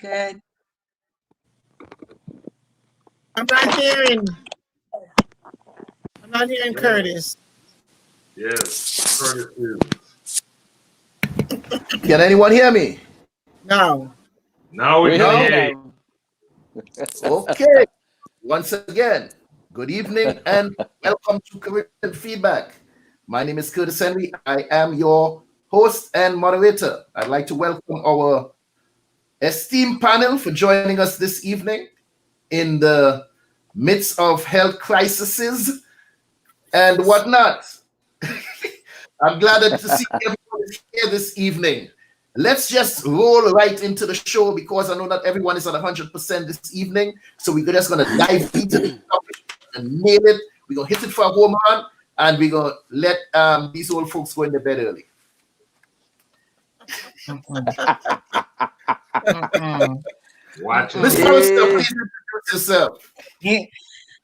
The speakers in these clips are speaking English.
Good. I'm not hearing Curtis. Yes, Curtis is. Can anyone hear me? No. Now we can hear you. Okay. Once again, good evening and welcome to Caribbean Feedback. My name is Curtis Henry. I am your host and moderator. I'd like to welcome our esteemed panel for joining us this evening in the midst of health crises and whatnot. I'm glad to see everyone here this evening. Let's just roll right into the show because I know not everyone is at 100% this evening. So we're just going to dive into the topic and nail it. We're going to hit it for a home run and we're going to let these old folks go in their bed early. Watch it. Miss Forrester, please introduce yourself.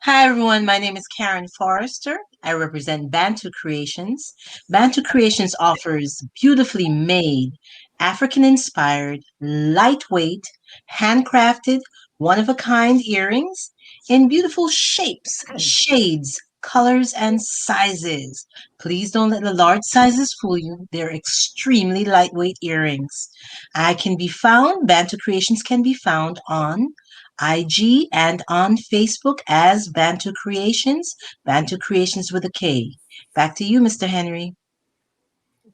Hi, everyone. My name is Karin Forrester. I represent BantuKreations. BantuKreations offers beautifully made, African-inspired, lightweight, handcrafted, one-of-a-kind earrings in beautiful shapes, shades, colors, and sizes. Please don't let the large sizes fool you. They're extremely lightweight earrings. BantuKreations can be found on IG and on Facebook as BantuKreations with a K. Back to you, Mr. Henry.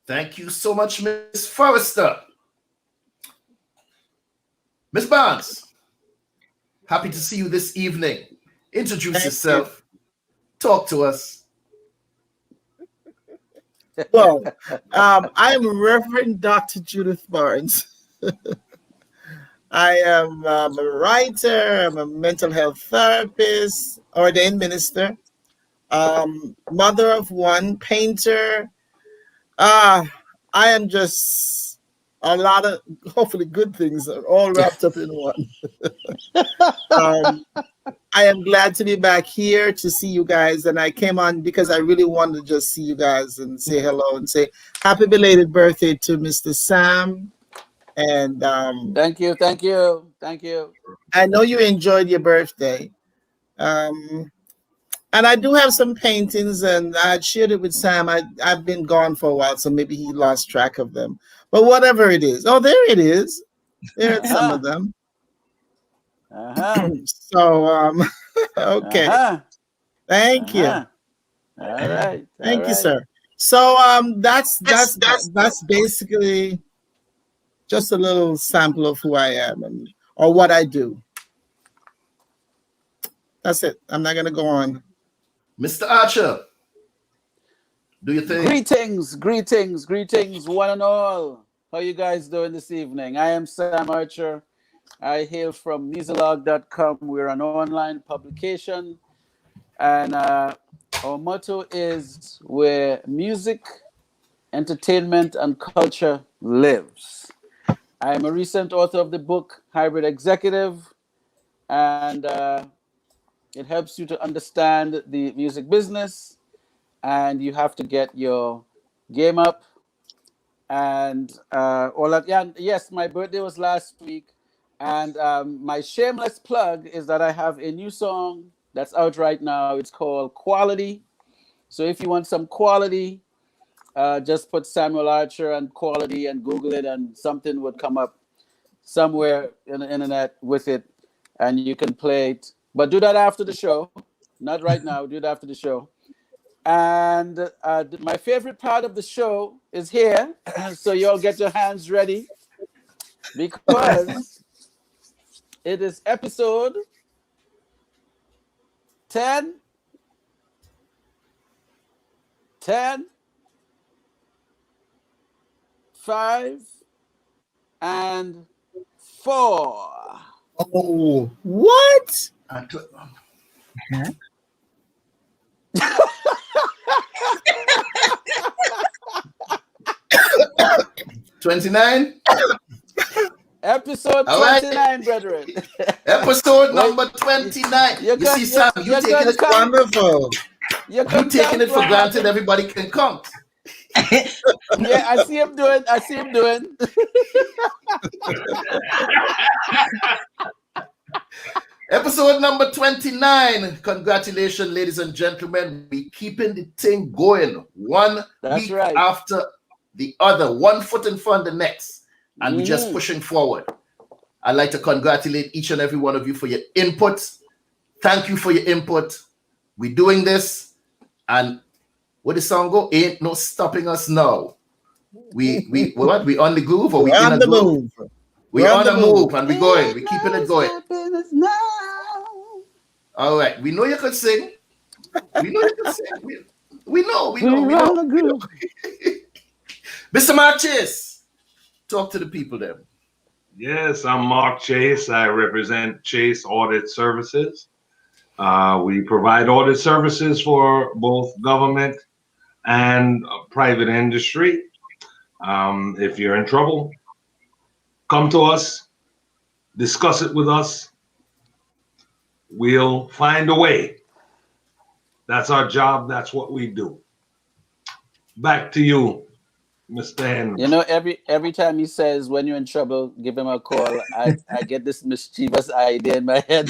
Thank you so much, Miss Forrester. Miss Barnes, happy to see you this evening. Introduce yourself. Talk to us. Well, I'm Reverend Dr. Judith Barnes. I am a writer, I'm a mental health therapist, ordained minister, mother of one, painter. I am just a lot of hopefully good things all wrapped up in one. I am glad to be back here to see you guys, and I came on because I really wanted to just see you guys and say hello and say happy belated birthday to Mr. Sam. And thank you. I know you enjoyed your birthday. And I do have some paintings, and I shared it with Sam. I've been gone for a while, so maybe he lost track of them. But whatever it is. Oh, there it is. There are some of them. So, okay. Thank you. All right. Thank you, sir. So that's basically just a little sample of who I am or what I do. That's it. I'm not going to go on. Mr. Archer, do you think? Greetings, one and all. How you guys doing this evening? I am Sam Archer. I hail from Muzilog.com. We're an online publication. And our motto is where music, entertainment, and culture lives. I am a recent author of the book Hybrid Executive, and it helps you to understand the music business, and you have to get your game up and all that. Yeah, yes, my birthday was last week, and my shameless plug is that I have a new song that's out right now. It's called Quality. So if you want some quality, just put Samuel Archer and Quality and Google it, and something would come up somewhere in the internet with it, and you can play it. But do that after the show, not right now. Do it after the show. And my favorite part of the show is here, so you all get your hands ready because it is episode 10, 10, 5, and 4. Oh, what? 29. Episode 29, brethren. Episode number 29. You see, Sam, you taking it wonderful. You taking it for granted. Everybody can count. Yeah, I see him doing. Episode number 29. Congratulations, ladies and gentlemen. We keeping the thing going one week after the other, one foot in front of the next, and we're just pushing forward. I'd like to congratulate each and every one of you for your input. Thank you for your input. We're doing this, and what the song go? Ain't no stopping us now. We on the groove, or we on the move? We're on the move, and we're going. We're keeping it going. All right. We know you can sing. We know you can sing. We know. Mr. Mark Chase, talk to the people there. Yes, I'm Mark Chase. I represent Chase Audit Services. We provide audit services for both government and private industry. If you're in trouble, come to us, discuss it with us. We'll find a way. That's our job. That's what we do. Back to you, Mr. Henry. You know, every time he says, when you're in trouble, give him a call, I get this mischievous idea in my head.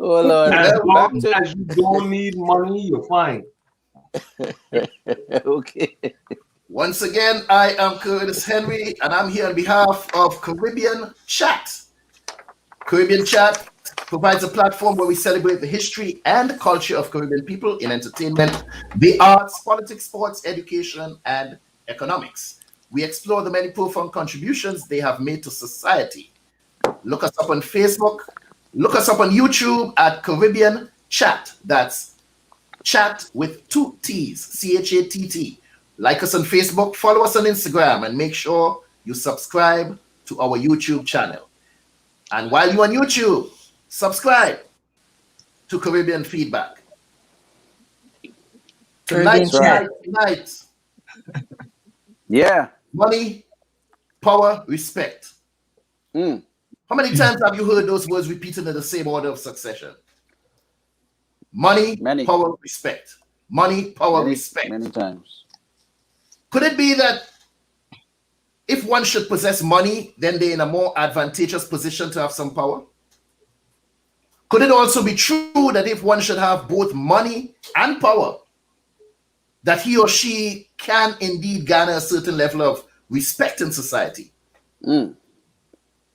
Oh, Lord. As long as you don't need money, you're fine. Okay. Once again, I am Curtis Henry, and I'm here on behalf of Caribbean Chatt. Caribbean Chatt provides a platform where we celebrate the history and culture of Caribbean people in entertainment, the arts, politics, sports, education, and economics. We explore the many profound contributions they have made to society. Look us up on Facebook. Look us up on YouTube at Caribbean Chatt. That's Chatt with 2 T's, CHATT. Like us on Facebook, follow us on Instagram, and make sure you subscribe to our YouTube channel. And while you're on YouTube, subscribe to Caribbean Feedback. Tonight. Yeah. Money, power, respect. How many times have you heard those words repeated in the same order of succession? Money, power, respect. Money, power, respect. Many times. Could it be that if one should possess money, then they're in a more advantageous position to have some power? Could it also be true that if one should have both money and power, that he or she can indeed garner a certain level of respect in society?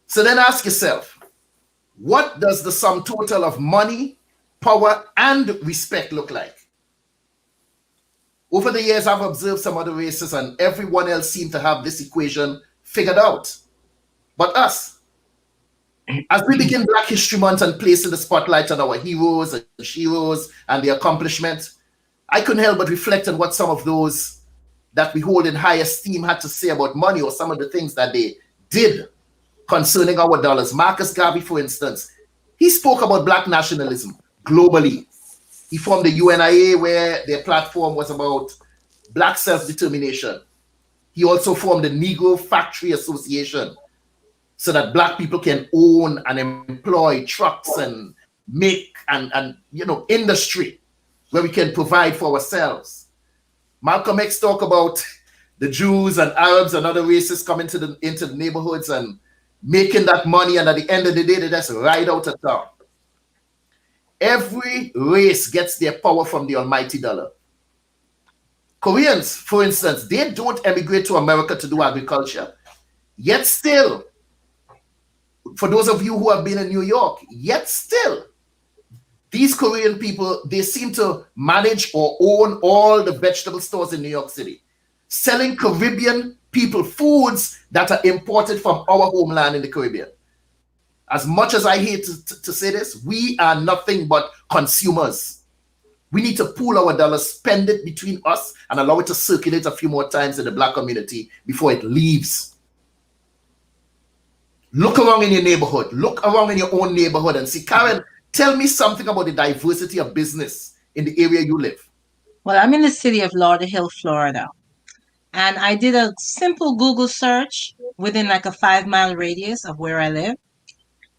So then ask yourself, what does the sum total of money, power, and respect look like? Over the years, I've observed some other races, and everyone else seemed to have this equation figured out. But us, as we begin Black History Month and placing the spotlight on our heroes and sheroes and their accomplishments, I couldn't help but reflect on what some of those that we hold in high esteem had to say about money, or some of the things that they did concerning our dollars. Marcus Garvey, for instance, he spoke about Black nationalism globally. He formed the UNIA, where their platform was about Black self-determination. He also formed the Negro Factory Association, so that Black people can own and employ trucks and make and industry where we can provide for ourselves. Malcolm X talked about the Jews and Arabs and other races coming into the neighborhoods and making that money, and at the end of the day, they just ride out of town. Every race gets their power from the almighty dollar. Koreans, for instance, they don't emigrate to America to do agriculture. Yet still, for those of you who have been in New York, yet still, these Korean people, they seem to manage or own all the vegetable stores in New York City, selling Caribbean people foods that are imported from our homeland in the Caribbean. As much as I hate to say this, we are nothing but consumers. We need to pool our dollars, spend it between us, and allow it to circulate a few more times in the Black community before it leaves. Look around in your neighborhood. Look around in your own neighborhood and see. Karin, tell me something about the diversity of business in the area you live. Well, I'm in the city of Lauderhill, Florida. And I did a simple Google search within like a 5-mile radius of where I live.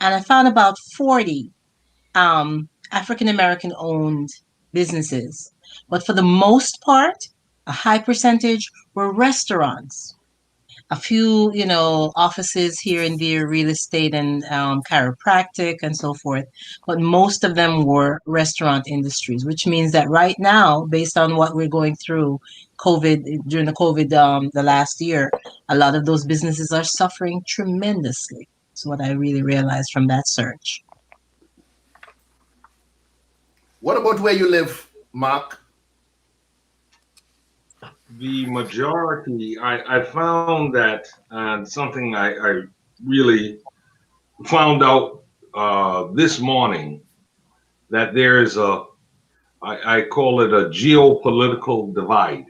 And I found about 40 African American owned businesses. But for the most part, a high percentage were restaurants. A few, offices here and there, real estate and chiropractic and so forth. But most of them were restaurant industries, which means that right now, based on what we're going through during the last year, a lot of those businesses are suffering tremendously. That's what I really realized from that search. What about where you live, Mark? The majority, I found that, and something I really found out this morning, that there is I call it a geopolitical divide.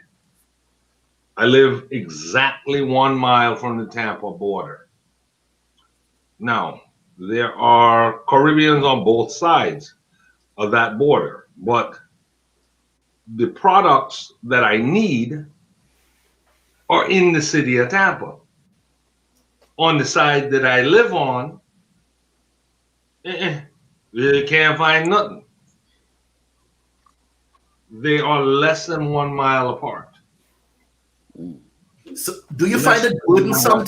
I live exactly 1 mile from the Tampa border. Now, there are Caribbeans on both sides of that border, but the products that I need are in the city of Tampa. On the side that I live on, you can't find nothing. They are less than 1 mile apart. So do you find it burdensome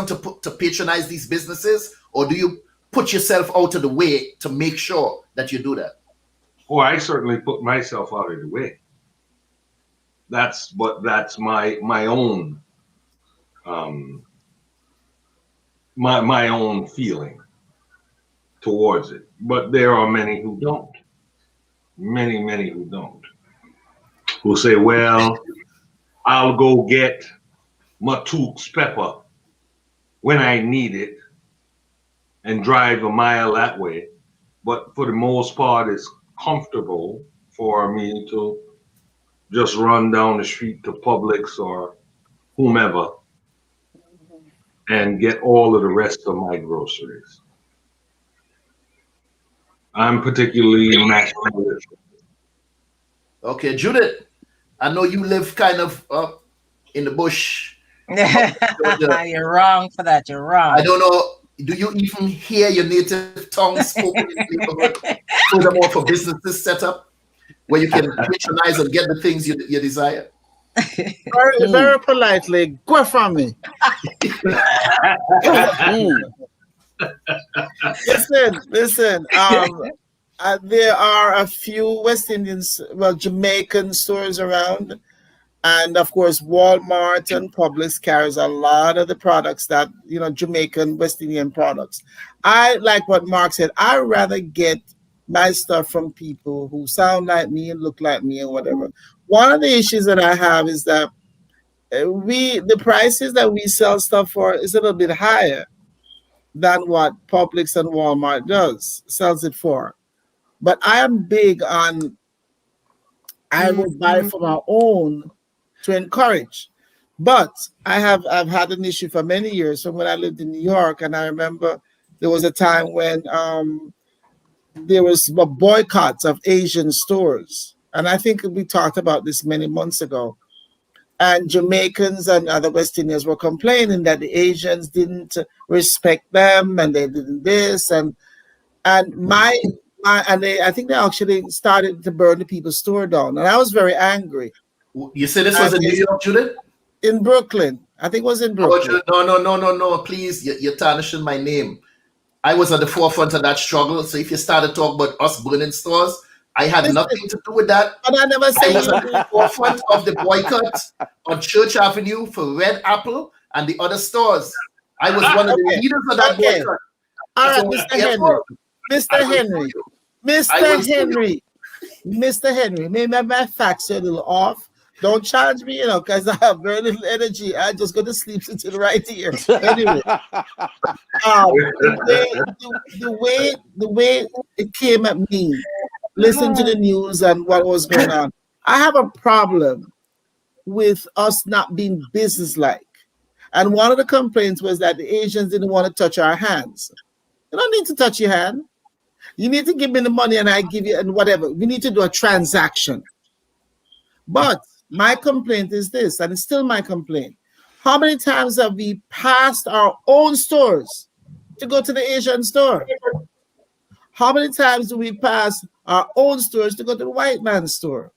to patronize these businesses, or do you put yourself out of the way to make sure that you do that? Oh, I certainly put myself out of the way. That's my own my own feeling towards it. But there are many who don't. Many who don't. Who say, well, I'll go get Matuk's pepper when I need it and drive a mile that way. But for the most part, it's comfortable for me to just run down the street to Publix or whomever and get all of the rest of my groceries. I'm particularly nationalistic. Okay, Judith, I know you live kind of up in the bush. You're wrong for that. You're wrong. I don't know. Do you even hear your native tongue spoken in the neighborhood? Furthermore, for businesses set up where you can patronize and get the things you desire. Very politely, go from me. Listen. There are a few West Indians, Jamaican stores around, and of course Walmart and Publix carries a lot of the products that Jamaican West Indian products. I like what Mark said. I rather get my stuff from people who sound like me and look like me and whatever. One of the issues that I have is that the prices that we sell stuff for is a little bit higher than what Publix and Walmart sells it for. But I am big on, I will buy from our own to encourage. But I've had an issue for many years from when I lived in New York, and I remember there was a time when there was boycotts of Asian stores. And I think we talked about this many months ago. And Jamaicans and other West Indians were complaining that the Asians didn't respect them and they didn't this. And I think they actually started to burn the people's store down. And I was very angry. You said this was in New York, Judith? In Brooklyn. I think it was in Brooklyn. Oh, no. Please, you're tarnishing my name. I was at the forefront of that struggle. So if you started talking about us burning stores, I had nothing to do with that. But I never said I was at the forefront of the boycott on Church Avenue for Red Apple and the other stores. I was one of the leaders of that boycott. All right, Mr. Henry, maybe my facts are a little off, Don't charge me, because I have very little energy. I just go to sleep sitting right here. Anyway, the way it came at me, listen to the news and what was going on. I have a problem with us not being businesslike. And one of the complaints was that the Asians didn't want to touch our hands. You don't need to touch your hand. You need to give me the money and I give you and whatever. We need to do a transaction. But my complaint is this, and it's still my complaint. How many times have we passed our own stores to go to the Asian store? How many times do we pass our own stores to go to the white man's store?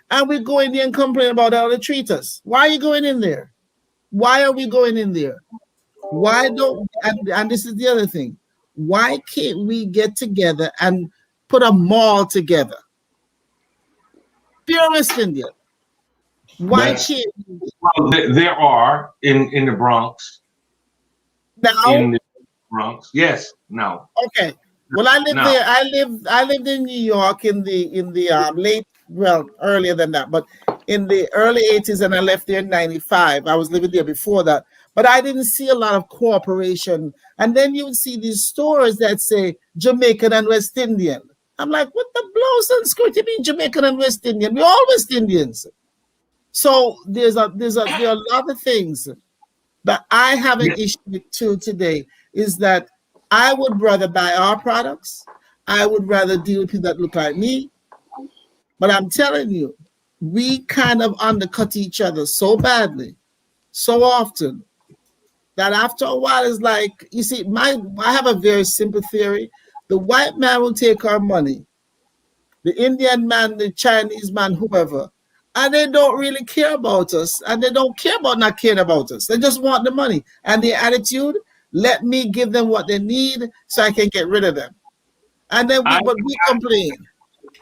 And we go in there and complain about how they treat us. Why are you going in there? Why are we going in there? Why don't, and this is the other thing, why can't we get together and put a mall together? Pure West Indian. Why can't we? Well, there are in the Bronx. Now? In the Bronx, yes. Now. Okay. Well, I lived there. I lived in New York in the late, well, earlier than that, but in the early 80s, and I left there in 95. I was living there before that, but I didn't see a lot of cooperation. And then you would see these stores that say Jamaican and West Indian. I'm like, what the blows and skirt you mean Jamaican and West Indian? We're all West Indians. So there are a lot of things that I have an issue with too today, is that I would rather buy our products. I would rather deal with people that look like me. But I'm telling you, we kind of undercut each other so badly, so often, that after a while it's like, you see, I have a very simple theory. The white man will take our money, the Indian man, the Chinese man, whoever, and they don't really care about us, and they don't care about not caring about us. They just want the money. And the attitude, let me give them what they need so I can get rid of them. And then we complain.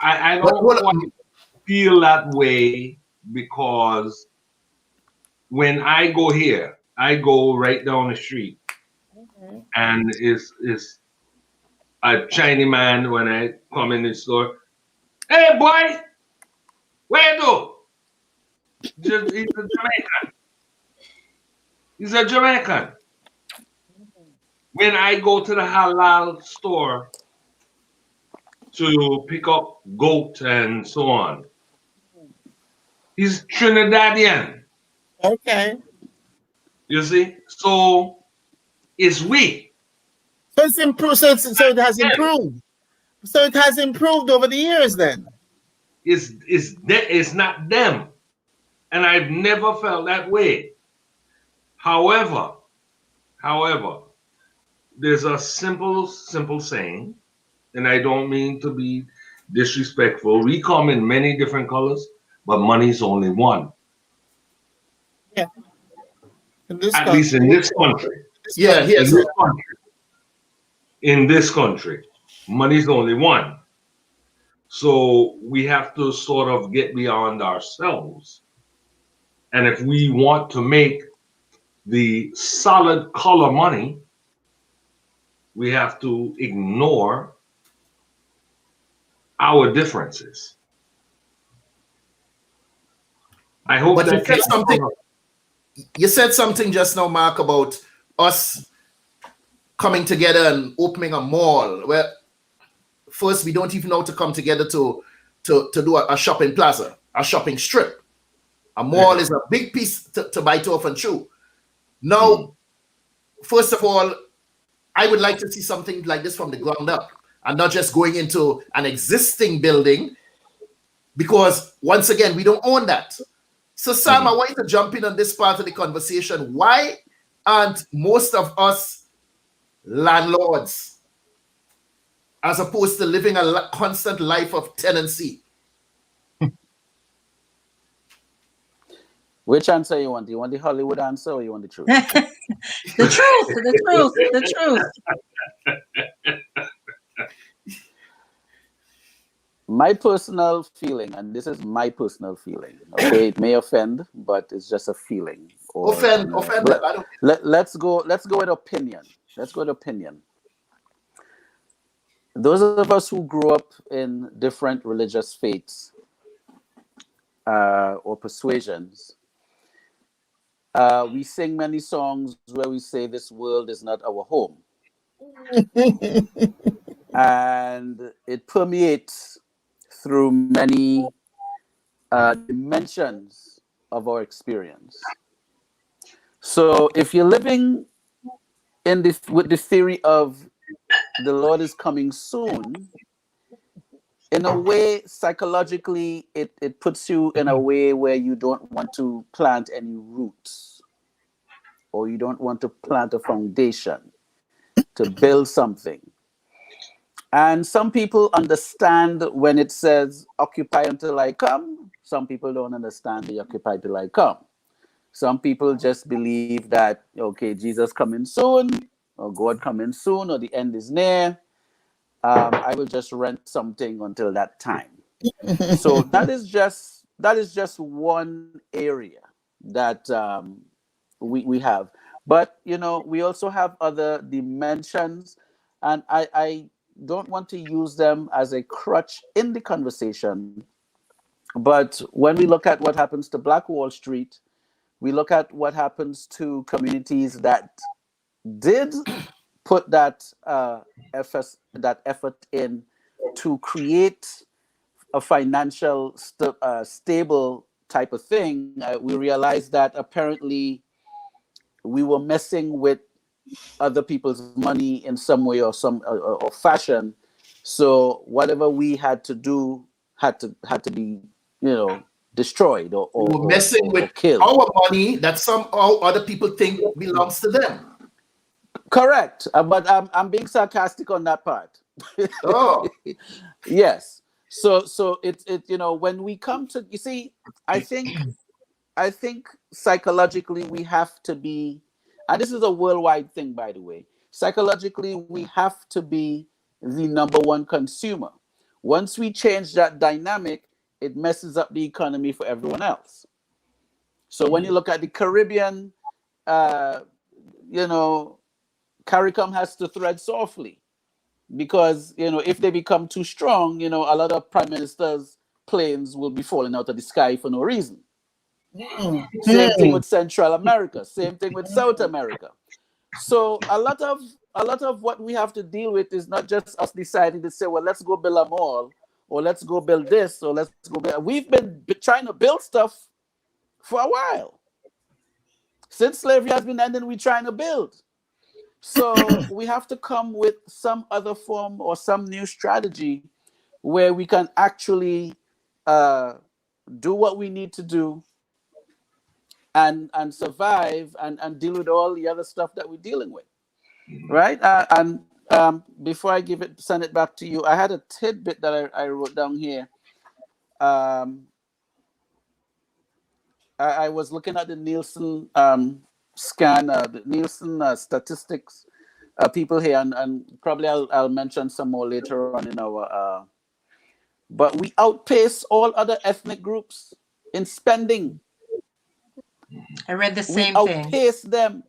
I don't want to feel that way, because when I go here, I go right down the street, and it's a Chinese man when I come in the store. Hey, boy, where you do? He's a Jamaican. He's a Jamaican. When I go to the halal store to pick up goat and so on, he's Trinidadian. Okay. You see? So it's we. So it's improved. So it has improved. So it has improved over the years then. It's not them. And I've never felt that way. However, there's a simple saying, and I don't mean to be disrespectful. We come in many different colors, but money's only one. Yeah. At least in this country. Yeah, yes. In this country, money's only one. So we have to sort of get beyond ourselves. And if we want to make the solid color money, we have to ignore our differences. I hope but that you said something just now, Mark, about us coming together and opening a mall. Well, first, we don't even know how to come together to do a shopping plaza, a shopping strip. A mall is a big piece to bite off and chew. Now, first of all, I would like to see something like this from the ground up and not just going into an existing building, because once again, we don't own that. So Sam, I want you to jump in on this part of the conversation. Why aren't most of us landlords, as opposed to living a constant life of tenancy? Which answer you want? Do you want the Hollywood answer or you want the truth? The truth. My personal feeling, and this is my personal feeling, okay, it may offend, but it's just a feeling. Offend. Let's go with opinion. Let's go with opinion. Those of us who grew up in different religious faiths, or persuasions, we sing many songs where we say this world is not our home. And it permeates through many dimensions of our experience. So if you're living in this with the theory of the Lord is coming soon, in a way, psychologically, it puts you in a way where you don't want to plant any roots, or you don't want to plant a foundation to build something. And some people understand when it says occupy until I come. Some people don't understand the occupy till I come. Some people just believe that, okay, Jesus coming soon, or God coming soon, or the end is near. I will just rent something until that time. So that is just one area that we have. But we also have other dimensions, and I don't want to use them as a crutch in the conversation. But when we look at what happens to Black Wall Street, we look at what happens to communities that did put that effort in to create a financial stable type of thing. We realized that apparently we were messing with other people's money in some way or fashion. So whatever we had to do had to be destroyed or messing with killed. Our money that somehow other people think belongs to them. Correct, but I'm being sarcastic on that part. Oh, yes. So it when we come to, you see, I think psychologically we have to be, and this is a worldwide thing, by the way. Psychologically, we have to be the number one consumer. Once we change that dynamic, it messes up the economy for everyone else. So when you look at the Caribbean, CARICOM has to tread softly, because if they become too strong, a lot of prime ministers' planes will be falling out of the sky for no reason. Same thing with Central America. Same thing with South America. So a lot of what we have to deal with is not just us deciding to say, well, let's go build a mall, or let's go build this, or let's go build. We've been trying to build stuff for a while. Since slavery has been ending, we're trying to build. So we have to come with some other form or some new strategy where we can actually do what we need to do and survive and deal with all the other stuff that we're dealing with, right? And before I send it back to you, I had a tidbit that I wrote down here. I was looking at the Nielsen scan, the Nielsen statistics, people here, and probably I'll mention some more later on in our. But we outpace all other ethnic groups in spending. I read the We same thing. outpace them.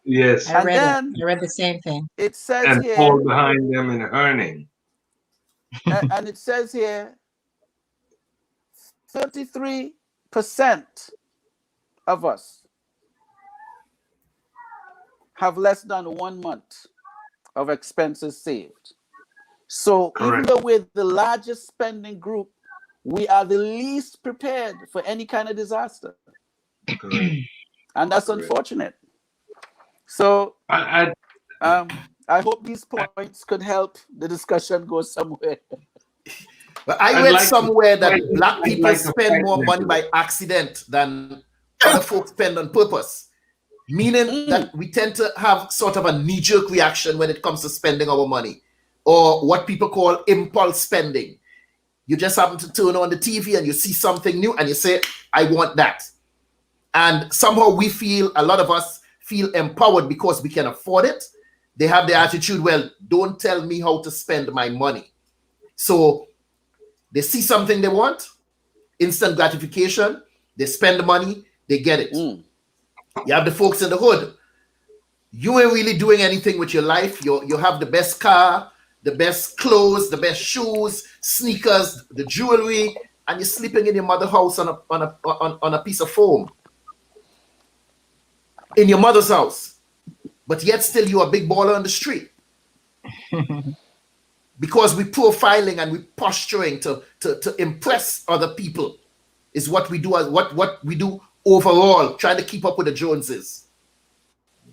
Yes. I read the same thing. It says And here, fall behind them in earning. and it says here, 33% of us have less than 1 month of expenses saved. So even though we're the largest spending group, we are the least prepared for any kind of disaster. Correct. And that's unfortunate. So I hope these points could help the discussion go somewhere. but I read somewhere that Black people spend more money by accident than other folks spend on purpose, meaning that we tend to have sort of a knee-jerk reaction when it comes to spending our money, or what people call impulse spending. You just happen to turn on the TV and you see something new and you say, I want that. And somehow a lot of us feel empowered because we can afford it. They have the attitude, well, don't tell me how to spend my money. So they see something they want, instant gratification, they spend the money, they get it. You have the folks in the hood. You ain't really doing anything with your life. You have the best car, the best clothes, the best shoes, sneakers, the jewelry, and you're sleeping in your mother's house on a piece of foam. In your mother's house. But yet still you're a big baller on the street. Because we're profiling and we're posturing to impress other people is what we do, what we do overall, trying to keep up with the Joneses.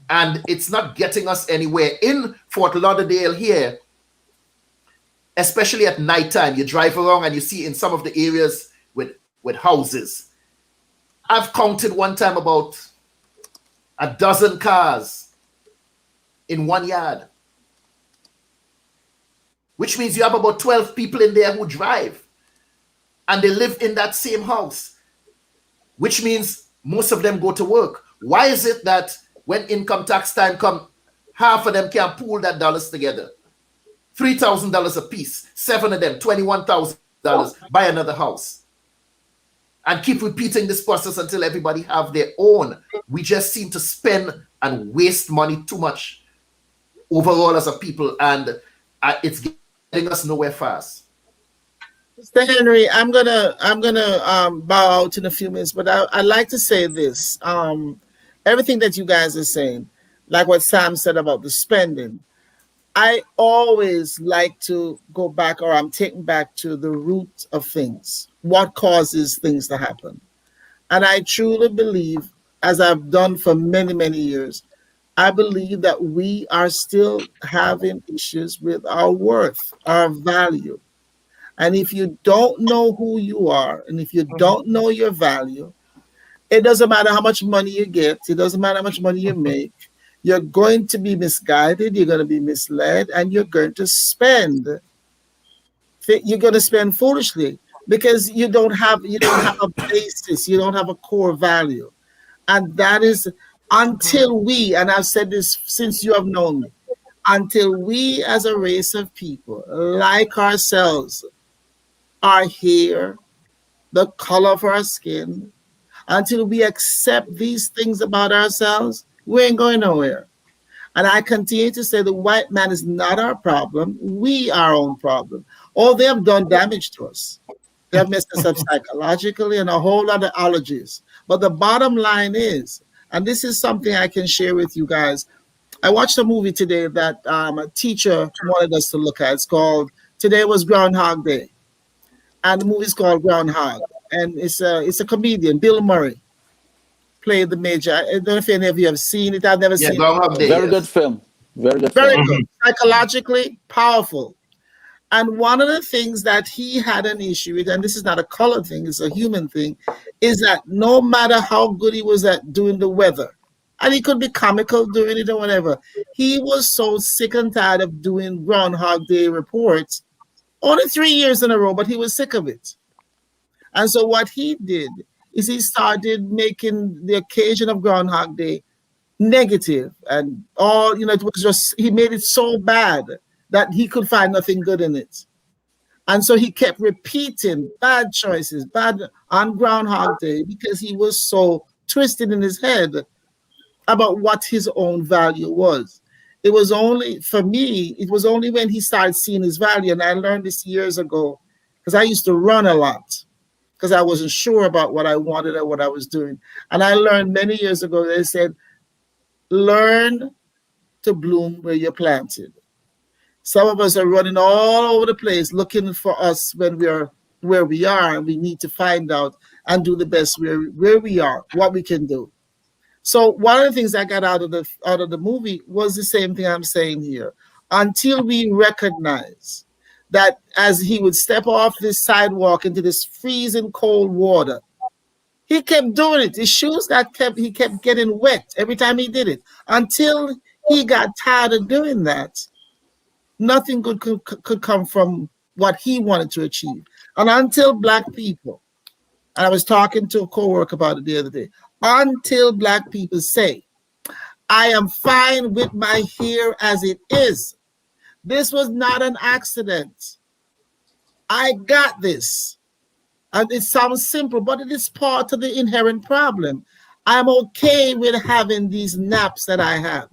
And it's not getting us anywhere. In Fort Lauderdale here, especially at nighttime, you drive around and you see in some of the areas with houses. I've counted one time about a dozen cars in one yard, which means you have about 12 people in there who drive and they live in that same house, which means most of them go to work. Why is it that when income tax time comes, half of them can pool that dollars together? $3,000 a piece, 7 of them, $21,000, buy another house. And keep repeating this process until everybody have their own. We just seem to spend and waste money too much overall as a people, and it's getting us nowhere fast. Mr. Henry, I'm gonna bow out in a few minutes, but I'd like to say this. Everything that you guys are saying, like what Sam said about the spending, I always like to go back, or I'm taken back to the root of things. What causes things to happen? And I truly believe, as I've done for many, many years, I believe that we are still having issues with our worth, our value. And if you don't know who you are, and if you don't know your value, it doesn't matter how much money you get, it doesn't matter how much money you make, you're going to be misguided, you're going to be misled, and you're going to spend. You're going to spend foolishly because you don't have a basis, you don't have a core value. And that is until we, and I've said this since you have known me, until we as a race of people like ourselves, our hair, the color of our skin, until we accept these things about ourselves, we ain't going nowhere. And I continue to say the white man is not our problem. We are our own problem. All they have done damage to us. They have messed us up psychologically and a whole lot of allergies. But the bottom line is, and this is something I can share with you guys. I watched a movie today that a teacher wanted us to look at. It's called Today Was Groundhog Day. And the movie is called Groundhog. And it's a comedian, Bill Murray, played the major. I don't know if any of you have seen it. I've never seen it. Very good film. Very good Very film. good. Psychologically powerful. And one of the things that he had an issue with, and this is not a color thing, it's a human thing, is that no matter how good he was at doing the weather, and he could be comical doing it or whatever, he was so sick and tired of doing Groundhog Day reports, only 3 years in a row, but he was sick of it. And so what he did is he started making the occasion of Groundhog Day negative, and all, it was just, he made it so bad that he could find nothing good in it. And so he kept repeating bad choices, bad on Groundhog Day, because he was so twisted in his head about what his own value was. It was only, for me, it was only when he started seeing his value, and I learned this years ago, because I used to run a lot, because I wasn't sure about what I wanted or what I was doing. And I learned many years ago, they said, learn to bloom where you're planted. Some of us are running all over the place looking for us when we are where we are, and we need to find out and do the best where we are, what we can do. So one of the things I got out of the movie was the same thing I'm saying here. Until we recognize that as he would step off this sidewalk into this freezing cold water, he kept doing it. His shoes he kept getting wet every time he did it. Until he got tired of doing that, nothing good could come from what he wanted to achieve. And until Black people, and I was talking to a coworker about it the other day, until Black people say, I am fine with my hair as it is. This was not an accident. I got this. And it sounds simple, but it is part of the inherent problem. I'm okay with having these naps that I have.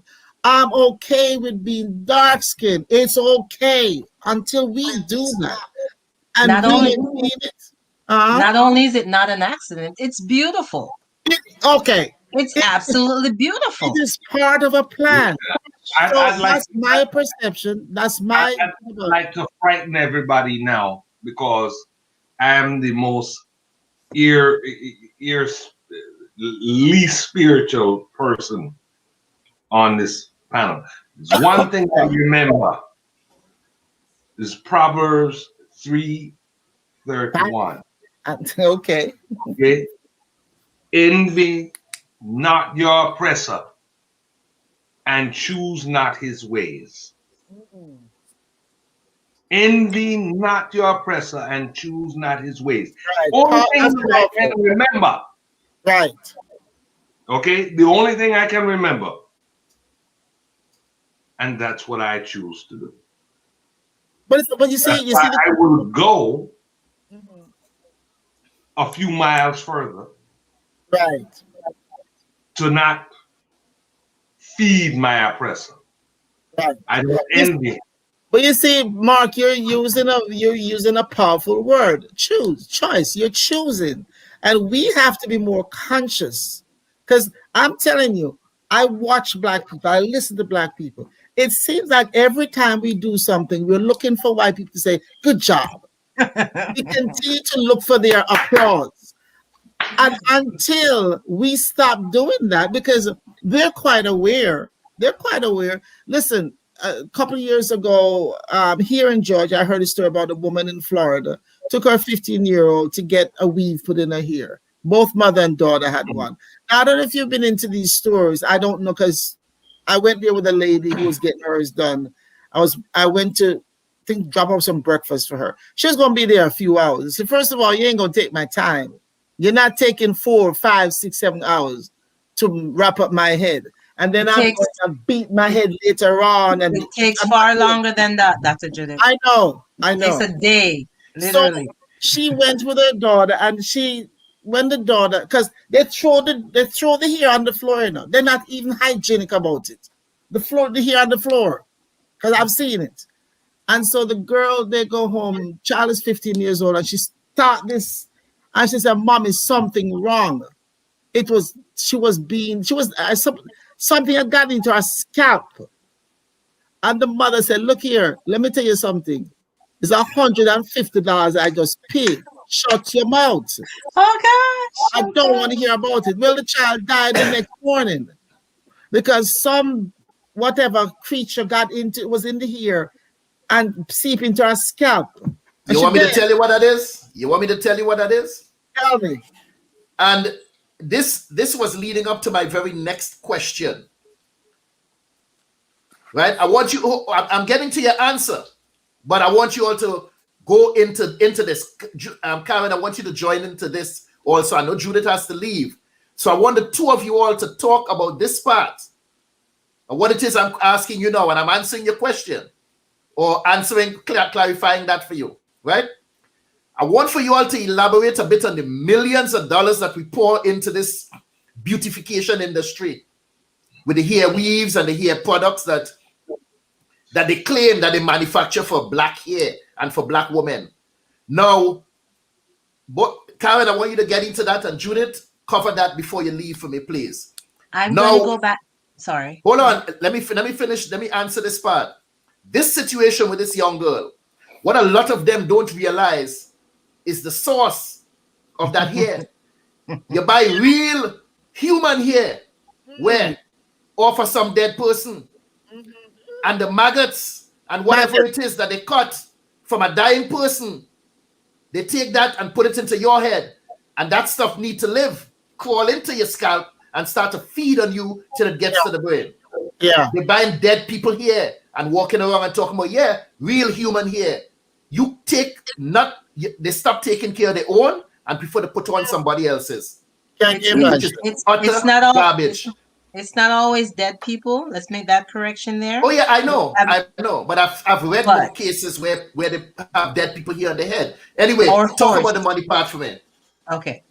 I'm okay with being dark-skinned. It's okay until we do that. And Not we only- mean it. Not only is it not an accident, it's beautiful. Okay. It's It, absolutely it beautiful. is part of a plan. So I'd like that's my perception. That's my. I'd like to frighten everybody now because I am the most ear ear least spiritual person on this panel. There's one thing I remember is Proverbs 3:31. Okay. Okay, envy not your oppressor, and choose not his ways. Envy not your oppressor, and choose not his ways. Right. Only thing That's that I can powerful. remember. Right. Okay, the only thing I can remember, and that's what I choose to do. But you That's see, why I will go a few miles further right. to not feed my oppressor. Right. I don't envy. But you see, Mark, you're using a powerful word. Choice. You're choosing, and we have to be more conscious. Because I'm telling you, I watch black people. I listen to black people. It seems like every time we do something, we're looking for white people to say, "Good job." We continue to look for their applause. And until we stop doing that, because they're quite aware, Listen, a couple of years ago, here in Georgia, I heard a story about a woman in Florida took her 15-year-old to get a weave put in her hair. Both mother and daughter had one. Now, I don't know if you've been into these stories. I don't know, because I went there with a lady who was getting hers done. I went to think drop off some breakfast for her. She was gonna be there a few hours. So first of all, you ain't gonna take my time. You're not taking 4, 5, 6, 7 hours to wrap up my head. And then It I'm takes going to beat my head later on. And it takes I'm far not doing longer than that, Dr. Judith. I know, I It takes know. a day, So literally. she went with her daughter, and when the daughter, because they throw the hair on the floor, they're not even hygienic about it. The hair on the floor, because I've seen it. And so the girl, they go home. Child is 15 years old, and she start this, and she said, "Mom, is something wrong?" Something had gotten into her scalp. And the mother said, "Look here, let me tell you something. It's $150 I just paid. Shut your mouth. Oh gosh. I don't want to hear about it." Well, the child died the next morning because some whatever creature was in the hair and seep into her scalp. And You want me to tell you what that is? You want me to tell you what that is? Tell me. And this was leading up to my very next question. Right? I'm getting to your answer, but I want you all to go into this. Karin, I want you to join into this also. I know Judith has to leave. So I want the two of you all to talk about this part and what it is I'm asking you now, and I'm answering your question or clarifying that for you, right? I want for you all to elaborate a bit on the millions of dollars that we pour into this beautification industry with the hair weaves and the hair products that they claim that they manufacture for black hair and for black women. Now, but Karin, I want you to get into that, and Judith, cover that before you leave for me, please. I'm going to go back. Sorry. Hold on. Let me finish. Let me answer this part. This situation with this young girl, what a lot of them don't realize is the source of that hair. You buy real human hair where or some dead person, and the maggots and whatever it is that they cut from a dying person, they take that and put it into your head, and that stuff need to live, crawl into your scalp, and start to feed on you till it gets to the brain. Yeah. They're buying dead people here and walking around and talking about, real human hair. They stop taking care of their own and prefer to put on somebody else's. It's not all garbage. It's not always dead people. Let's make that correction there. Oh yeah, I know. But I've read more cases where they have dead people here on the head. Anyway, talk about the money part for me. Okay.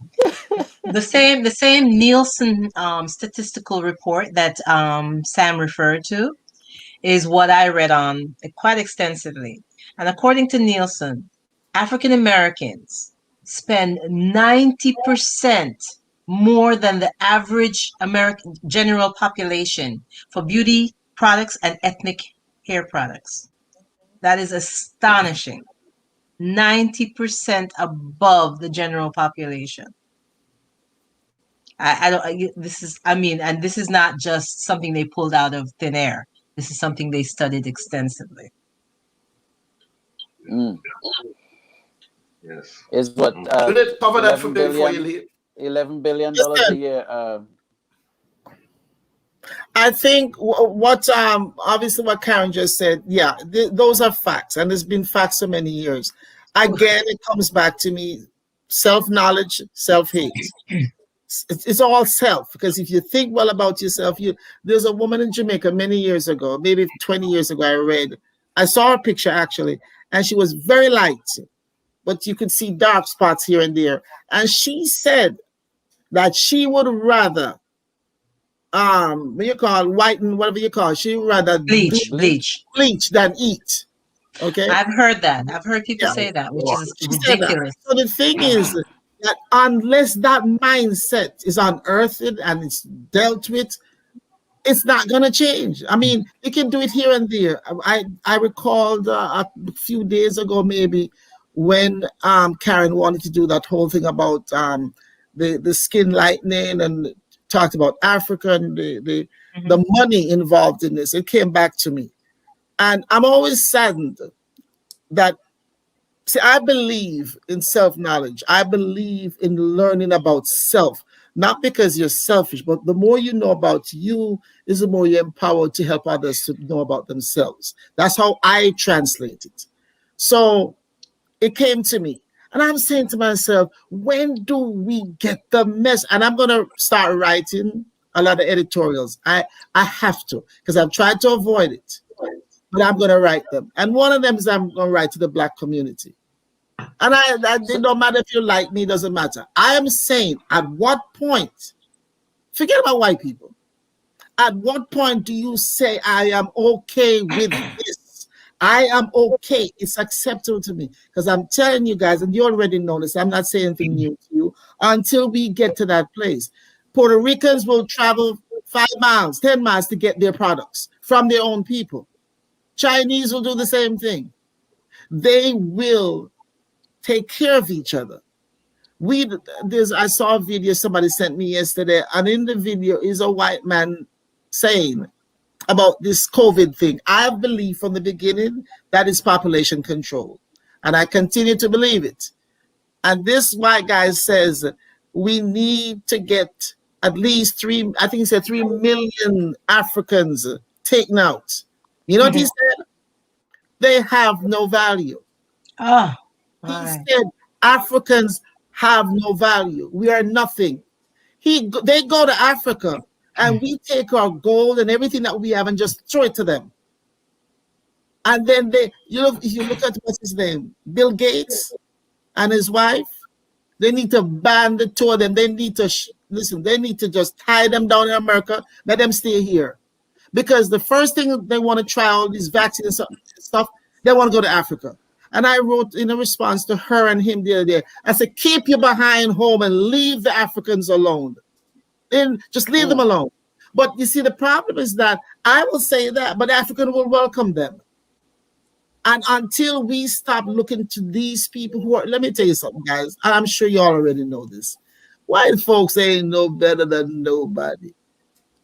the same Nielsen statistical report that Sam referred to is what I read on quite extensively. And according to Nielsen, African Americans spend 90% more than the average American general population for beauty products and ethnic hair products. That is astonishing. 90% above the general population. This is, I mean, and this is not just something they pulled out of thin air. This is something they studied extensively. Yes. Is what Judith, cover that for me before you leave. $11 billion a year. I think what obviously what Karin just said, yeah, those are facts, and there's been facts for many years. Again, it comes back to me: self-knowledge, self-hate. It's all self, because if you think well about yourself, there's a woman in Jamaica many years ago, maybe 20 years ago, I saw her picture actually, and she was very light, but you could see dark spots here and there. And she said that she would rather what you call whiten, whatever you call, she would rather bleach than eat. Okay, I've heard that. I've heard people say that, which is ridiculous. So the thing is that unless that mindset is unearthed and it's dealt with, it's not going to change. I mean, you can do it here and there. I recalled a few days ago, maybe, when Karin wanted to do that whole thing about the skin lightening and talked about Africa and the money involved in this. It came back to me. And I'm always saddened that, see, I believe in self-knowledge. I believe in learning about self, not because you're selfish, but the more you know about you is the more you're empowered to help others to know about themselves. That's how I translate it. So it came to me. And I'm saying to myself, when do we get the mess? And I'm going to start writing a lot of editorials. I have to, because I've tried to avoid it. But I'm going to write them. And one of them is I'm going to write to the Black community. And it don't matter if you like me, doesn't matter. I am saying, at what point, forget about white people, at what point do you say I am okay with this? I am okay. It's acceptable to me. Because I'm telling you guys, and you already know this, I'm not saying anything new to you, until we get to that place. Puerto Ricans will travel 5 miles, 10 miles to get their products from their own people. Chinese will do the same thing. They will take care of each other. I saw a video somebody sent me yesterday, and in the video is a white man saying about this COVID thing. I believe from the beginning that is population control, and I continue to believe it. And this white guy says we need to get at least 3 million Africans taken out. You know what he said? They have no value. He said Africans have no value. We are nothing. They go to Africa and we take our gold and everything that we have and just throw it to them. And then if you look at what's his name, Bill Gates and his wife, they need to ban the two of them. They need to they need to just tie them down in America, let them stay here. Because the first thing they want to try all these vaccines and stuff, they want to go to Africa. And I wrote in a response to her and him the other day, I said, keep your behind home and leave the Africans alone. And just leave them alone. But you see, the problem is that I will say that, but African will welcome them. And until we stop looking to these people who are, let me tell you something, guys, and I'm sure you all already know this. White folks ain't no better than nobody.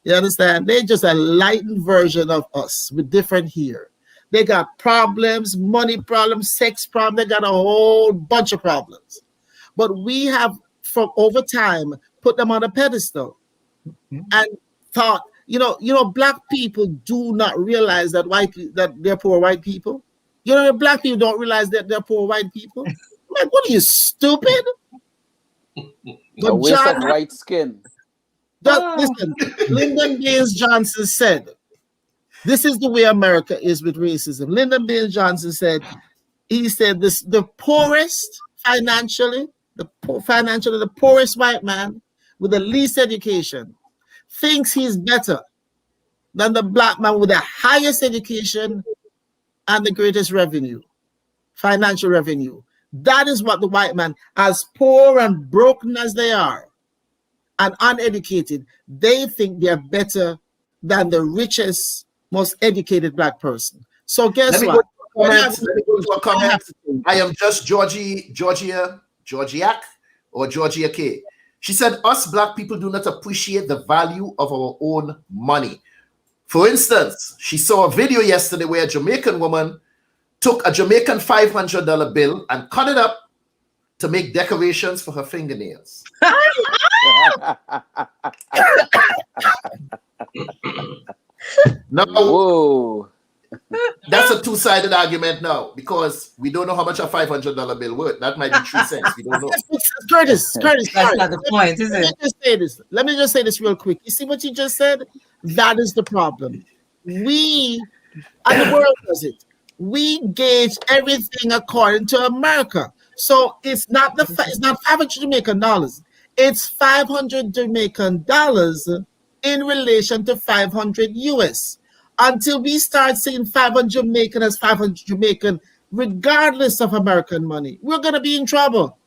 You understand? They're just a lightened version of us with different hair. They got problems, money problems, sex problems. They got a whole bunch of problems. But we have, from over time, put them on a pedestal and thought, Black people do not realize that they're poor white people. Black people don't realize that they're poor white people. Like, what are you, stupid? A waste of white skin. Listen, Lyndon Baines Johnson said, this is the way America is with racism. Lyndon Baines Johnson said, the poorest financially, the poorest white man with the least education thinks he's better than the Black man with the highest education and the greatest revenue, financial revenue. That is what the white man, as poor and broken as they are, and uneducated, they think they are better than the richest, most educated black person. So guess what? Let me go to a comment. I am just Georgiac or Georgia K. She said, us black people do not appreciate the value of our own money. For instance, she saw a video yesterday where a Jamaican woman took a Jamaican $500 bill and cut it up to make decorations for her fingernails. Now, Whoa. That's a two-sided argument now, because we don't know how much a $500 bill worth. That might be 3 cents. We don't know. Curtis, That's not the point, is it? Let me just say this real quick. You see what you just said? That is the problem. We, and the world does it, we gauge everything according to America. So it's not it's not 500 Jamaican dollars. It's 500 Jamaican dollars in relation to 500 US. Until we start seeing 500 Jamaican as 500 Jamaican, regardless of American money, we're going to be in trouble.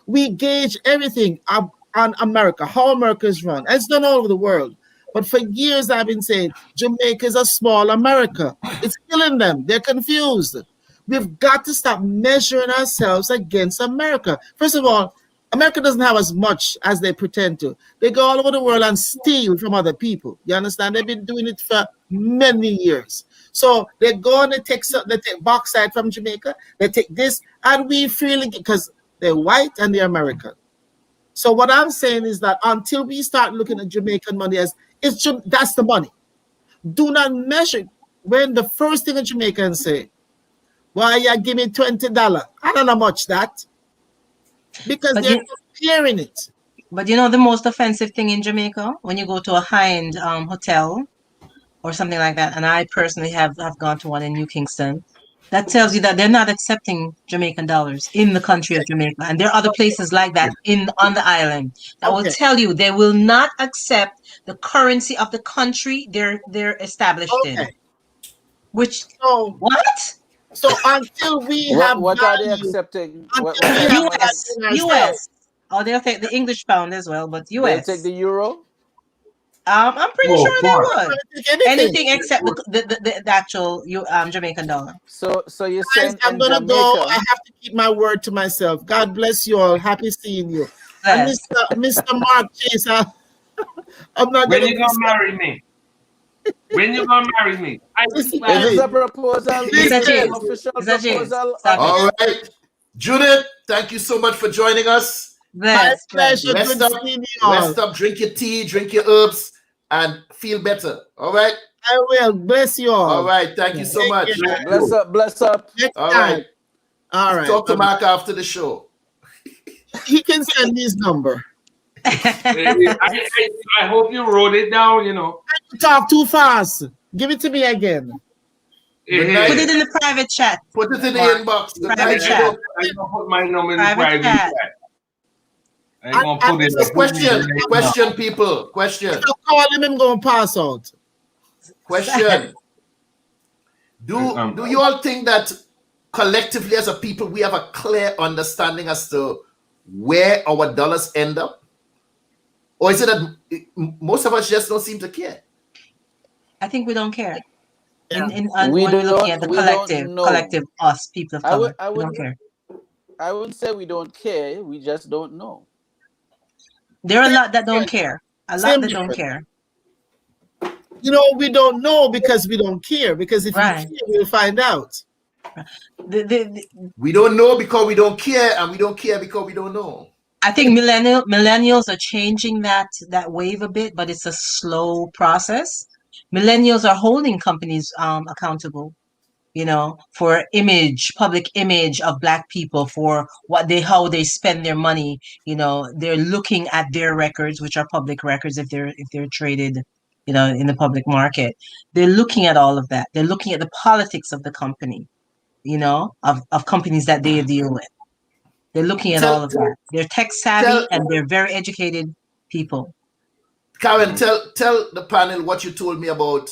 We gauge everything on America, how America is run. It's done all over the world. But for years, I've been saying Jamaica is a small America. It's killing them. They're confused. We've got to stop measuring ourselves against America. First of all, America doesn't have as much as they pretend to. They go all over the world and steal from other people. You understand? They've been doing it for many years. So they go and they take bauxite from Jamaica. They take this, and we freely, because they're white and they're American. So what I'm saying is that until we start looking at Jamaican money as that's the money. Do not measure. When the first thing a Jamaican say, "Why you give me $20?" I don't know how much that. Because they're comparing it. But you know the most offensive thing in Jamaica? When you go to a high-end hotel or something like that, and I personally have gone to one in New Kingston, that tells you that they're not accepting Jamaican dollars in the country of Jamaica. And there are other places like that on the island that will tell you they will not accept the currency of the country they're established in. Which, what? So until we have what value, are they accepting? US. Oh, they'll take the English pound as well, but US. They'll take the euro? I'm pretty sure they would. Anything except the actual Jamaican dollar. So you're saying I'm gonna go. I have to keep my word to myself. God bless you all. Happy seeing you. Yes. Mr. Mark Chase, I'm not when you gonna marry me? When you gonna marry me? Is this a proposal? Is an official proposal? All right. Judith, thank you so much for joining us. My pleasure. Rest up, drink your tea, drink your herbs, and feel better. All right? I will. Bless you all. All right. Thank you so much. Bless up. Next all time. Right. All right. Talk to Mark after the show. He can send me his number. I hope you wrote it down, you know. You talk too fast. Give it to me again. Put it in the private chat. Put it in the inbox. Private chat. I'm gonna put my number in the private chat. I'm gonna put it. Question, people. Question. If I call him, I'm gonna pass out. Question. Do you all think that collectively as a people we have a clear understanding as to where our dollars end up? Or is it that most of us just don't seem to care? I think we don't care. Yeah. When we're looking at the collective us, people of color, we don't care. I wouldn't say we don't care. We just don't know. There are a lot that don't care. A lot that don't care. You know, we don't know because we don't care. Because if we care, we'll find out. We don't know because we don't care, and we don't care because we don't know. I think millennials are changing that wave a bit, but it's a slow process. Millennials are holding companies accountable, you know, for public image of Black people, for how they spend their money. You know, they're looking at their records, which are public records if they're traded, you know, in the public market. They're looking at all of that. They're looking at the politics of the company, you know, of companies that they deal with. They're looking at all of that. They're tech savvy and they're very educated people. Karin, tell the panel what you told me about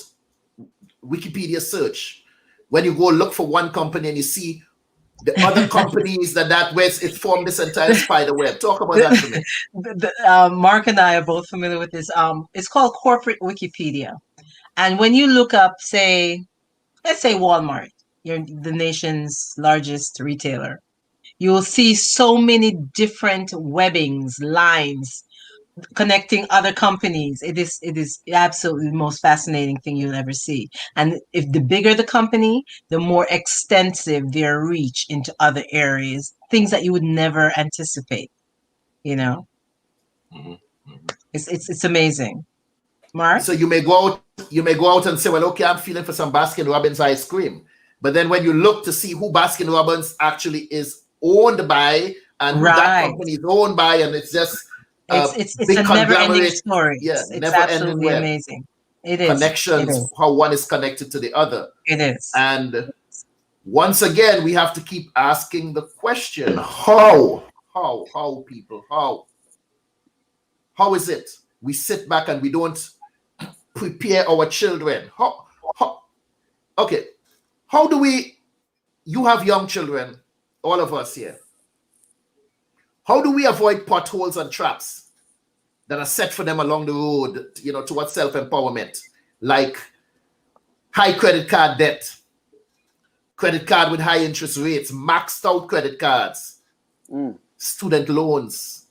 Wikipedia search. When you go look for one company and you see the other companies that where it formed this entire spider web. Talk about that for me. Mark and I are both familiar with this. It's called corporate Wikipedia. And when you look up, say, let's say Walmart, the nation's largest retailer, you will see so many different webbings, lines connecting other companies. It is absolutely the most fascinating thing you'll ever see. And if the bigger the company, the more extensive their reach into other areas, things that you would never anticipate. You know, it's amazing. Mark? So you may go out and say, well, okay, I'm feeling for some Baskin Robbins ice cream. But then when you look to see who Baskin Robbins actually is owned by and who that company is owned by, and it's just it's a never-ending story. Yeah, it's absolutely amazing. It is. Connections, how one is connected to the other. It is. And once again, we have to keep asking the question, how people, how is it we sit back and we don't prepare our children? Okay, how do you have young children, all of us here. How do we avoid potholes and traps that are set for them along the road, towards self-empowerment, like high credit card debt, credit card with high interest rates, maxed out credit cards, student loans?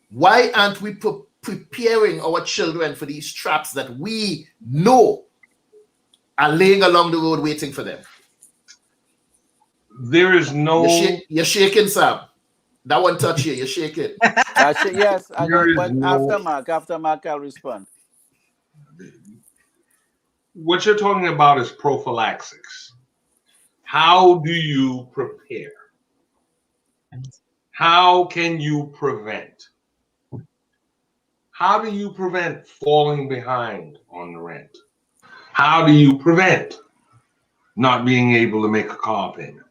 Why aren't we preparing our children for these traps that we know are laying along the road waiting for them? There is no... You're shaking, Sam. That one touch you. You're shaking. Yes, I know, but after Mark, I'll respond. What you're talking about is prophylaxis. How do you prepare? How can you prevent? How do you prevent falling behind on the rent? How do you prevent not being able to make a car payment?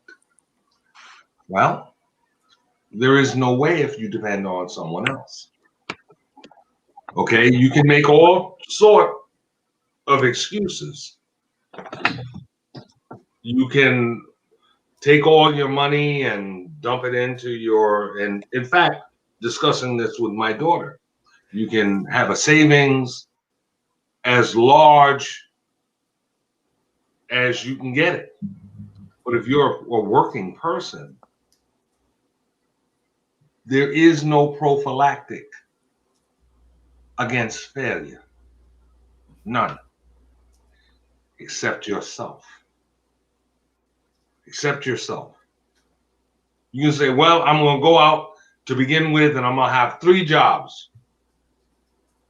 Well, there is no way if you depend on someone else. Okay, you can make all sort of excuses. You can take all your money and dump it into and in fact, discussing this with my daughter, you can have a savings as large as you can get it. But if you're a working person, there is no prophylactic against failure. None. Except yourself. Except yourself. You can say, well, I'm going to go out to begin with and I'm going to have 3 jobs.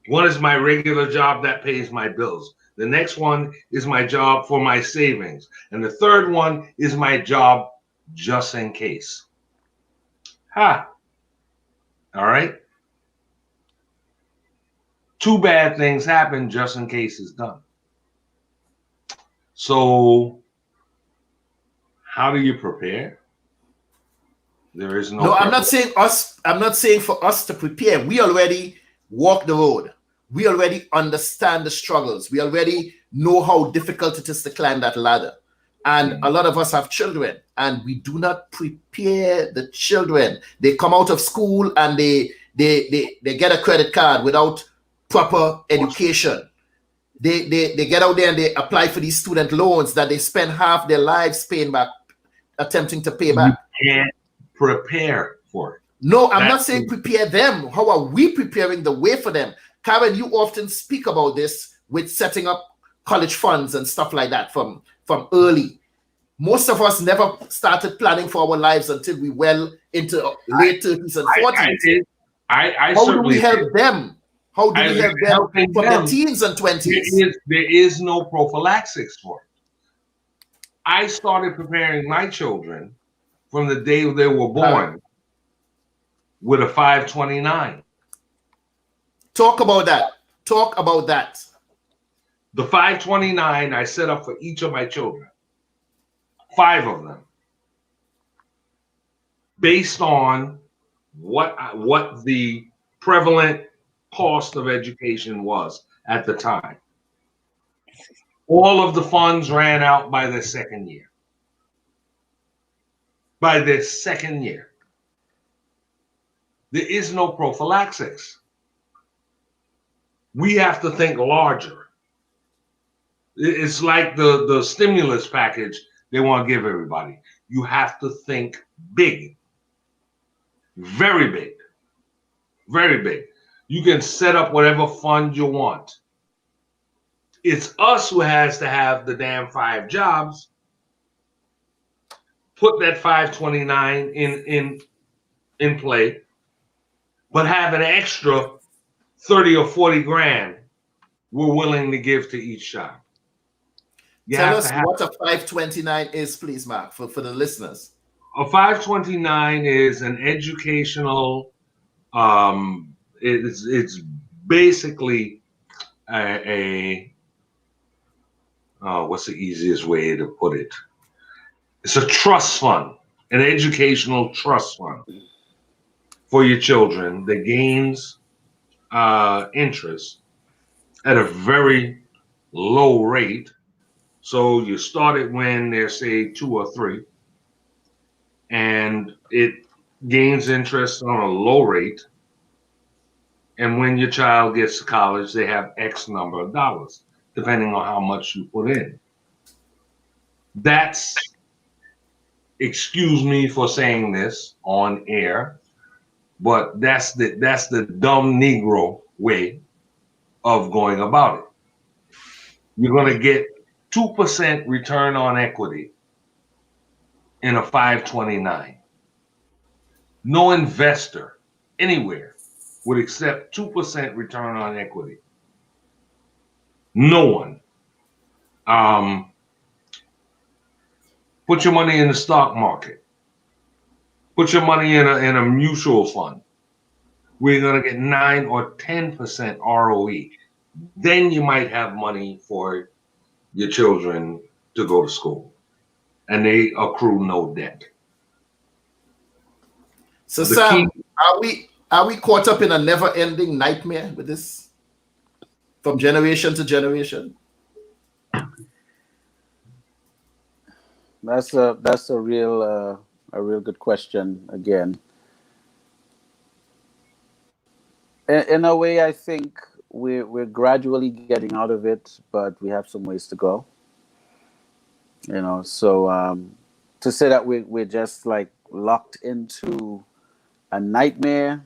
One is my regular job that pays my bills. The next one is my job for my savings. And the third one is my job just in case. All right. 2 bad things happen just in case it's done. So how do you prepare? There is no. I'm not saying us. I'm not saying for us to prepare. We already walk the road. We already understand the struggles. We already know how difficult it is to climb that ladder. And a lot of us have children, and we do not prepare the children. They come out of school and they get a credit card without proper education. They get out there and they apply for these student loans that they spend half their lives paying back, attempting to pay back. You can't prepare for it. No, I'm not saying prepare them. How are we preparing the way for them? Karin, you often speak about this with setting up college funds and stuff like that from early. Most of us never started planning for our lives until we well into late 30s and 40s. How do we help them? How do we help them from their teens and 20s? There is no prophylaxis for it. I started preparing my children from the day they were born with a 529. Talk about that. Talk about that. The 529 I set up for each of my children. 5 of them. Based on what the prevalent cost of education was at the time. All of the funds ran out by the second year. by their second year. There is no prophylaxis. We have to think larger. It's like the stimulus package they want to give everybody. You have to think big, very big, very big. You can set up whatever fund you want. It's us who has to have the damn 5 jobs, put that 529 in play, but have an extra 30 or 40 grand we're willing to give to each child. Tell us what a 529 is, please, Mark, for the listeners. A 529 is an educational, it's basically what's the easiest way to put it? It's a trust fund, an educational trust fund for your children that gains interest at a very low rate. So you start it when they're, say, 2 or 3, and it gains interest on a low rate. And when your child gets to college, they have X number of dollars, depending on how much you put in. That's, excuse me for saying this on air, but that's the dumb Negro way of going about it. You're going to get 2% return on equity in a 529. No investor anywhere would accept 2% return on equity. No one. Put your money in the stock market. Put your money in a mutual fund. We're going to get 9 or 10% ROE. Then you might have money for your children to go to school, and they accrue no debt. So, Sam, are we caught up in a never-ending nightmare with this, from generation to generation? That's a real good question again. In a way, I think we're gradually getting out of it, but we have some ways to go. So to say that we're just like locked into a nightmare,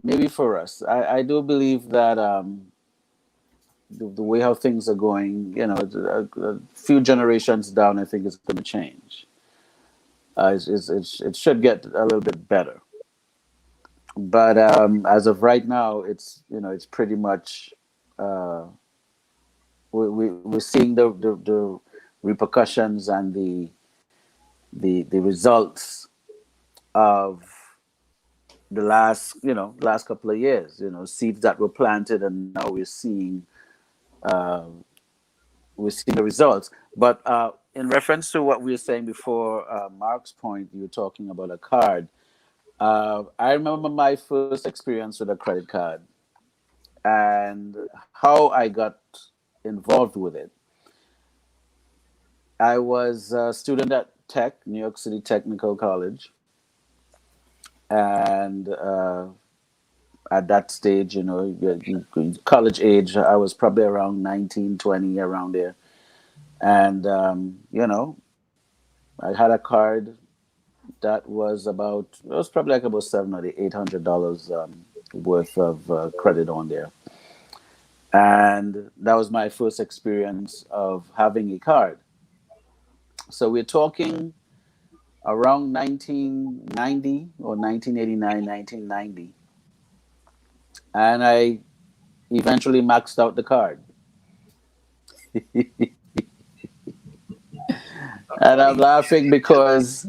maybe for us. I do believe that the way how things are going, a few generations down, I think it's going to change. It should get a little bit better. But as of right now, it's pretty much we're seeing the repercussions and the results of the last couple of years. Seeds that were planted, and now we're seeing the results. But in reference to what we were saying before, Mark's point, you were talking about a card. I remember my first experience with a credit card and how I got involved with it. I was a student at Tech, New York City Technical College. And at that stage, college age, I was probably around 19, 20, around there. And, I had a card that was probably like about $700 or $800 worth of credit on there. And that was my first experience of having a card. So we're talking around 1990 or 1989, 1990. And I eventually maxed out the card. And I'm laughing because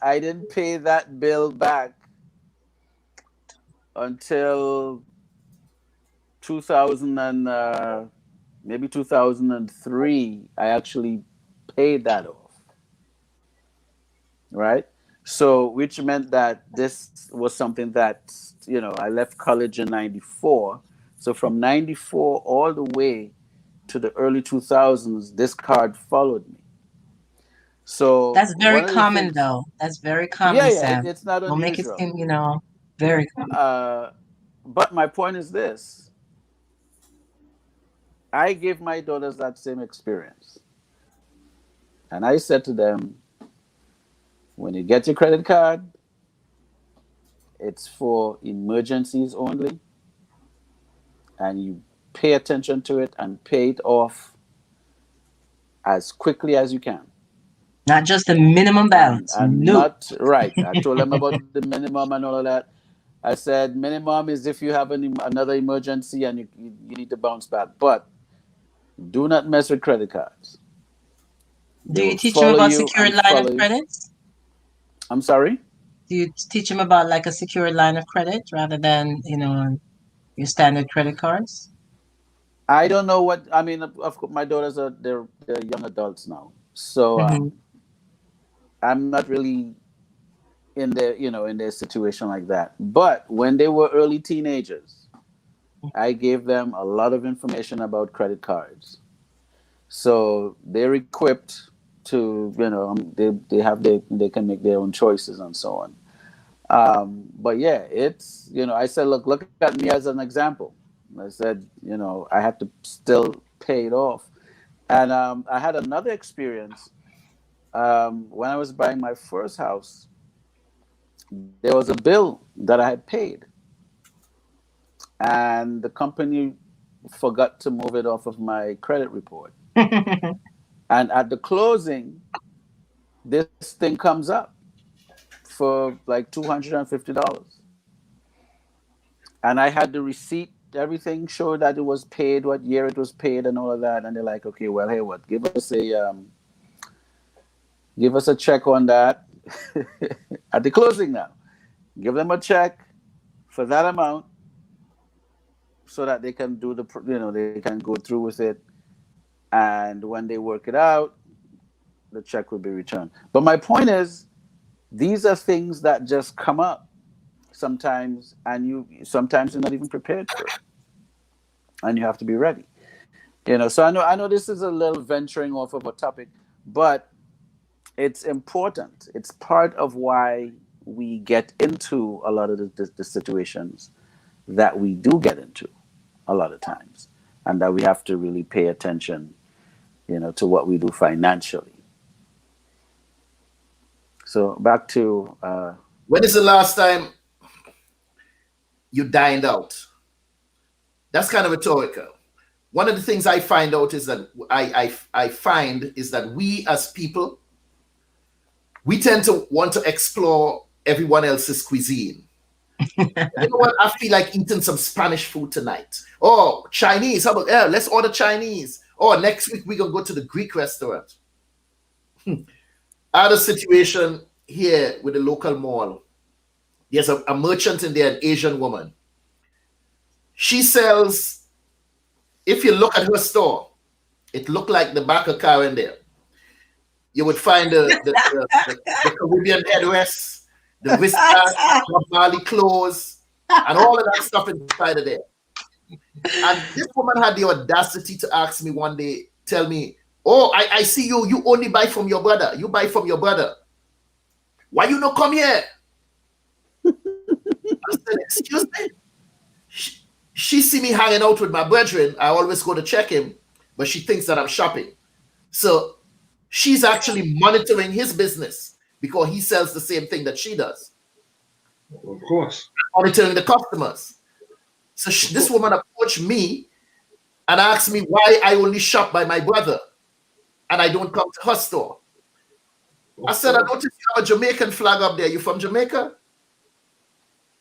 I didn't pay that bill back until 2000 and maybe 2003. I actually paid that off, right? So which meant that this was something that I left college in 94. So from 94 all the way to the early 2000s, this card followed me. So That's very one of the common, things, though. That's very yeah, common, yeah, Sam. it's not Don't make it unusual. seem, very common. But my point is this: I gave my daughters that same experience, and I said to them, when you get your credit card, it's for emergencies only, and you pay attention to it and pay it off as quickly as you can. Not just the minimum balance. And No. not right. I told them about the minimum and all of that. I said minimum is if you have another emergency and you need to bounce back, but do not mess with credit cards. They Do you will teach them follow about you secured and line of follow you. credits? I'm sorry? Do you teach them about like a secured line of credit rather than, your standard credit cards? I don't know what I mean. Of course, my daughters they're young adults now, so Hmm. I'm not really in their situation like that. But when they were early teenagers, I gave them a lot of information about credit cards, so they're equipped to they can make their own choices and so on. But yeah, it's I said, look at me as an example. I said, I had to still pay it off, and I had another experience when I was buying my first house. There was a bill that I had paid, and the company forgot to move it off of my credit report. And at the closing, this thing comes up for like $250. And I had the receipt, everything showed that it was paid, what year it was paid, and all of that. And they're like, okay, well, hey, what? Give us a check on that at the closing now. Give them a check for that amount so that they can they can go through with it. And when they work it out, the check will be returned. But my point is, these are things that just come up sometimes, and sometimes you're not even prepared for it, and you have to be ready. So I know this is a little venturing off of a topic, but it's important. It's part of why we get into a lot of the situations that we do get into a lot of times, and that we have to really pay attention, to what we do financially. So back to When is the last time you dined out? That's kind of rhetorical. One of the things I find out is that I find is that we as people, we tend to want to explore everyone else's cuisine. You know what? I feel like eating some Spanish food tonight. Oh, Chinese. How about, yeah, let's order Chinese. Oh, next week we're going to go to the Greek restaurant. I had a situation here with the local mall. There's a merchant in there, an Asian woman. She sells, if you look at her store, it looked like the back of Karin there. You would find the Caribbean headrest, the wristband, the Mali clothes, and all of that stuff inside of there. And this woman had the audacity to ask me one day, tell me, oh, I see you only buy from your brother. You buy from your brother. Why you not come here? I said, excuse me? She see me hanging out with my brethren. I always go to check him, but she thinks that I'm shopping. So she's actually monitoring his business because he sells the same thing that she does. Of course. Monitoring the customers. So this woman approached me and asked me why I only shop by my brother and I don't come to her store. I said, I noticed you have a Jamaican flag up there. You from Jamaica?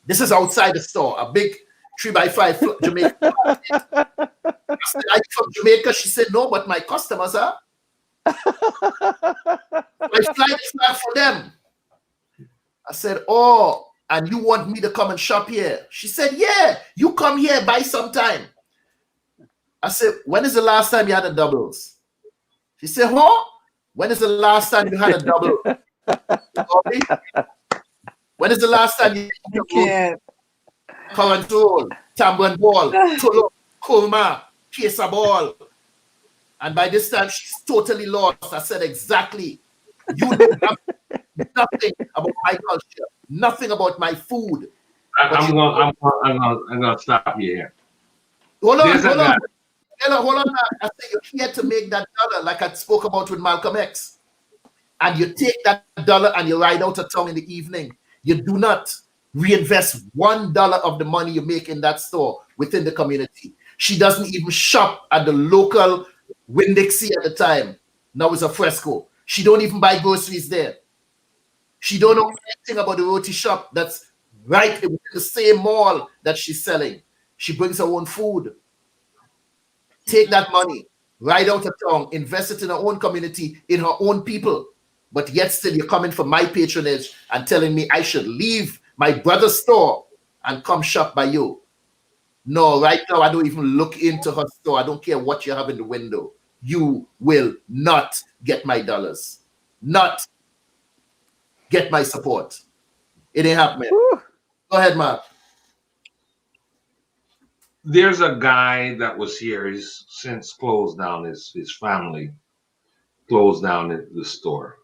This is outside the store, a big 3x5 Jamaican flag. I said, are you from Jamaica? She said, no, but my customers are. I fly the flag for them. I said, oh, and you want me to come and shop here? She said, yeah, you come here, buy sometime. I said, when is the last time you had a doubles? She said, huh? When is the last time you had a double? When is the last time you had a control, tambourine ball, Tolo, Kulma, Kesa ball? And by this time, she's totally lost. I said, exactly. You know nothing about my culture, nothing about my food. I'm gonna stop you here. Hold on, There's a hold guy. on. Hold on. I say you're here to make that dollar, like I spoke about with Malcolm X. And you take that dollar and you ride out of town in the evening. You do not reinvest $1 of the money you make in that store within the community. She doesn't even shop at the local Winn-Dixie at the time. Now it's a Fresco. She don't even buy groceries there. She don't know anything about the roti shop that's right in the same mall that she's selling. She brings her own food. Take that money, ride out of town, invest it in her own community, in her own people. But yet still you're coming for my patronage and telling me I should leave my brother's store and come shop by you. No, right now I don't even look into her store. I don't care what you have in the window. You will not get my dollars. Not get my support. It ain't happening. Woo. Go ahead, Mark. There's a guy that was here. He's since closed down. His family closed down the store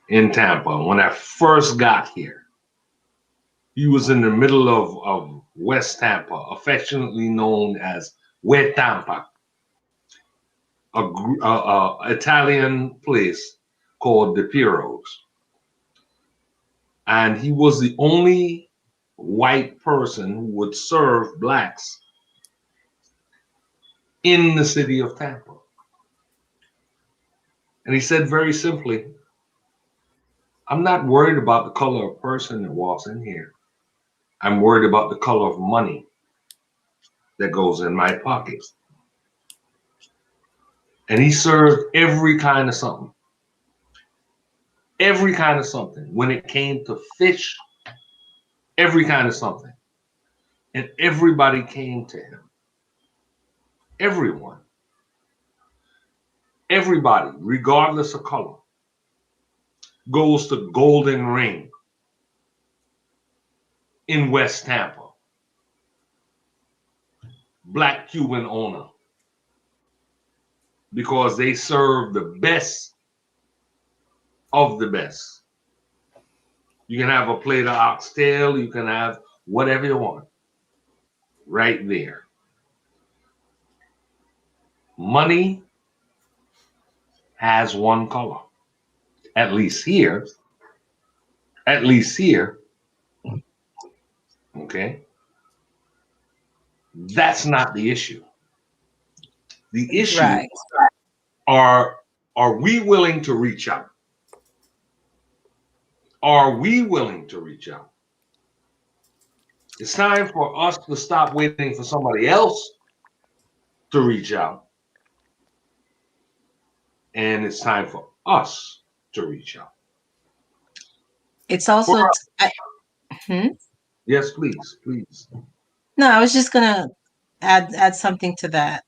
in Tampa. When I first got here, he was in the middle of West Tampa, affectionately known as West Tampa, a Italian place called De Piero's. And he was the only white person who would serve blacks in the city of Tampa. And he said very simply, I'm not worried about the color of person that walks in here. I'm worried about the color of money that goes in my pockets. And he served every kind of something. Every kind of something. When it came to fish, every kind of something. And everybody came to him. Everyone. Everybody, regardless of color, goes to Golden Ring in West Tampa. Black Cuban owner. Because they serve the best of the best. You can have a plate of oxtail, you can have whatever you want. Right there. Money has one color. At least here. At least here. Okay? That's not the issue. The issue are we willing to reach out? Are we willing to reach out? It's time for us to stop waiting for somebody else to reach out. And it's time for us to reach out. It's also Yes, please, please. No, I was just gonna add something to that.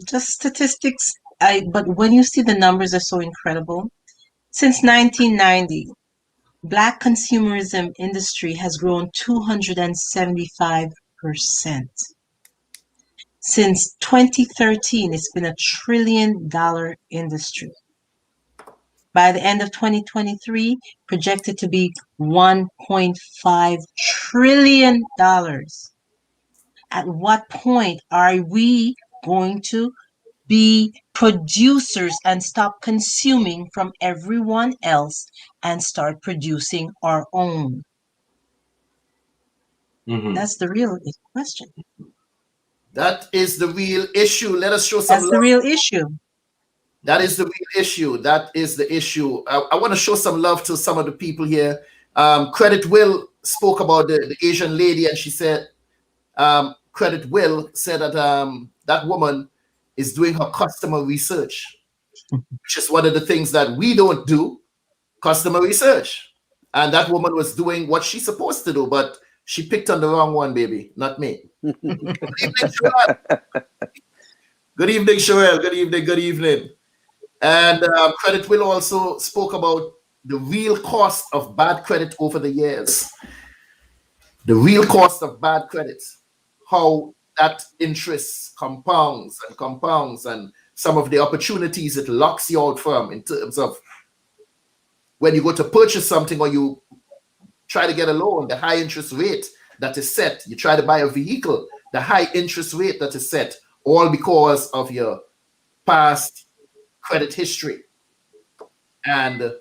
Just statistics. But when you see the numbers are so incredible. Since 1990, Black consumerism industry has grown 275%. Since 2013, it's been $1 trillion industry. By the end of 2023, projected to be $1.5 trillion. At what point are we going to be producers and stop consuming from everyone else and start producing our own? Mm-hmm. That's the real question. That is the real issue. Let us show some That's love. the real issue. That is the real issue. That is the issue. I want to show some love to some of the people here. Credit Will spoke about the Asian lady, and she said, Credit Will said that that woman is doing her customer research, which is one of the things that we don't do, customer research. And that woman was doing what she's supposed to do, but she picked on the wrong one, baby, not me. Good evening, Sherelle. Good evening, Sherelle. Good evening, good evening. And Credit Will also spoke about the real cost of bad credit over the years. The real cost of bad credit, how that interest compounds and some of the opportunities it locks you out from in terms of when you go to purchase something or you try to get a loan, the high interest rate that is set. You try to buy a vehicle, the high interest rate that is set, all because of your past credit history. And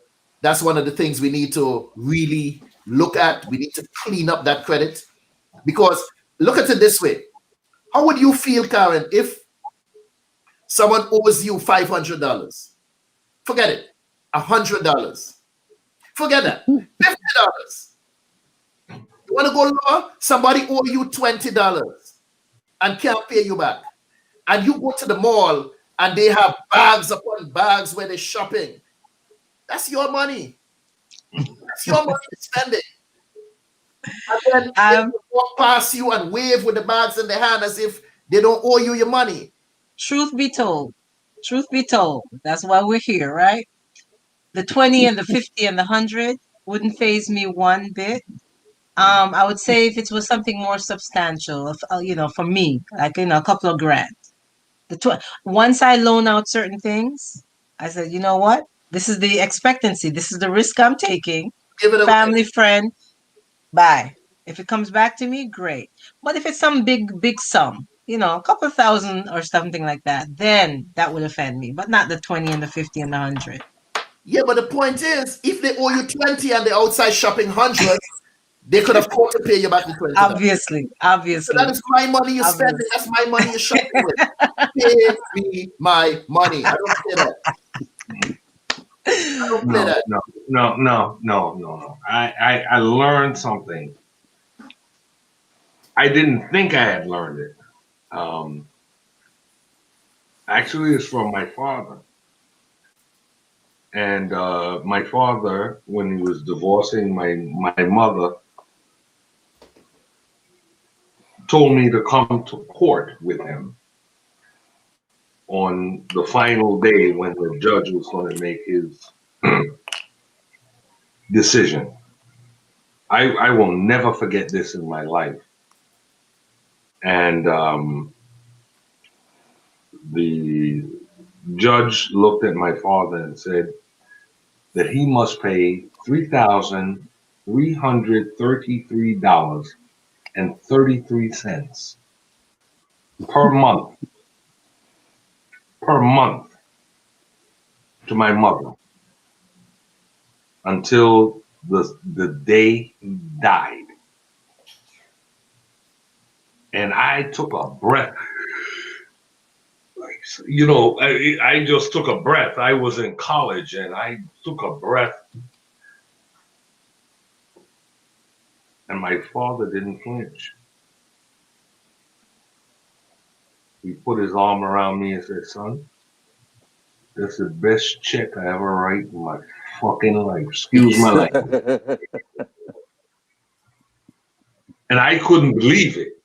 that's one of the things we need to really look at. We need to clean up that credit, because look at it this way. How would you feel, Karin, if someone owes you $500? Forget it. $100. Forget that. $50. You want to go lower? Somebody owe you $20 and can't pay you back. And you go to the mall and they have bags upon bags where they're shopping. That's your money. That's your money to spend it. And then they walk past you and wave with the bags in their hand as if they don't owe you your money. Truth be told, that's why we're here, right? The 20 and the 50 and the 100 wouldn't faze me one bit. I would say if it was something more substantial, for me, like, a couple of grand. Once I loan out certain things, I said, you know what? This is the expectancy. This is the risk I'm taking. Give it away. Family, friend, bye. If it comes back to me, great. But if it's some big sum, a couple of thousand or something like that, then that would offend me. But not the 20 and the 50 and the 100. Yeah, but the point is, if they owe you 20 and they're outside shopping 100, they could afford to pay you back the 20. Obviously. So that is my money you're spending. That's my money you're shopping with. Pay me my money. I don't say that. I don't play that. No. I learned something. I didn't think I had learned it. Actually, it's from my father. And my father, when he was divorcing my mother, told me to come to court with him on the final day when the judge was going to make his decision. I will never forget this in my life. And the judge looked at my father and said that he must pay $3,333.33 per month to my mother until the day he died. And I took a breath. I just took a breath. I was in college and I took a breath. And my father didn't flinch. He put his arm around me and said, son, that's the best check I ever write in my fucking life. Excuse my language. And I couldn't believe it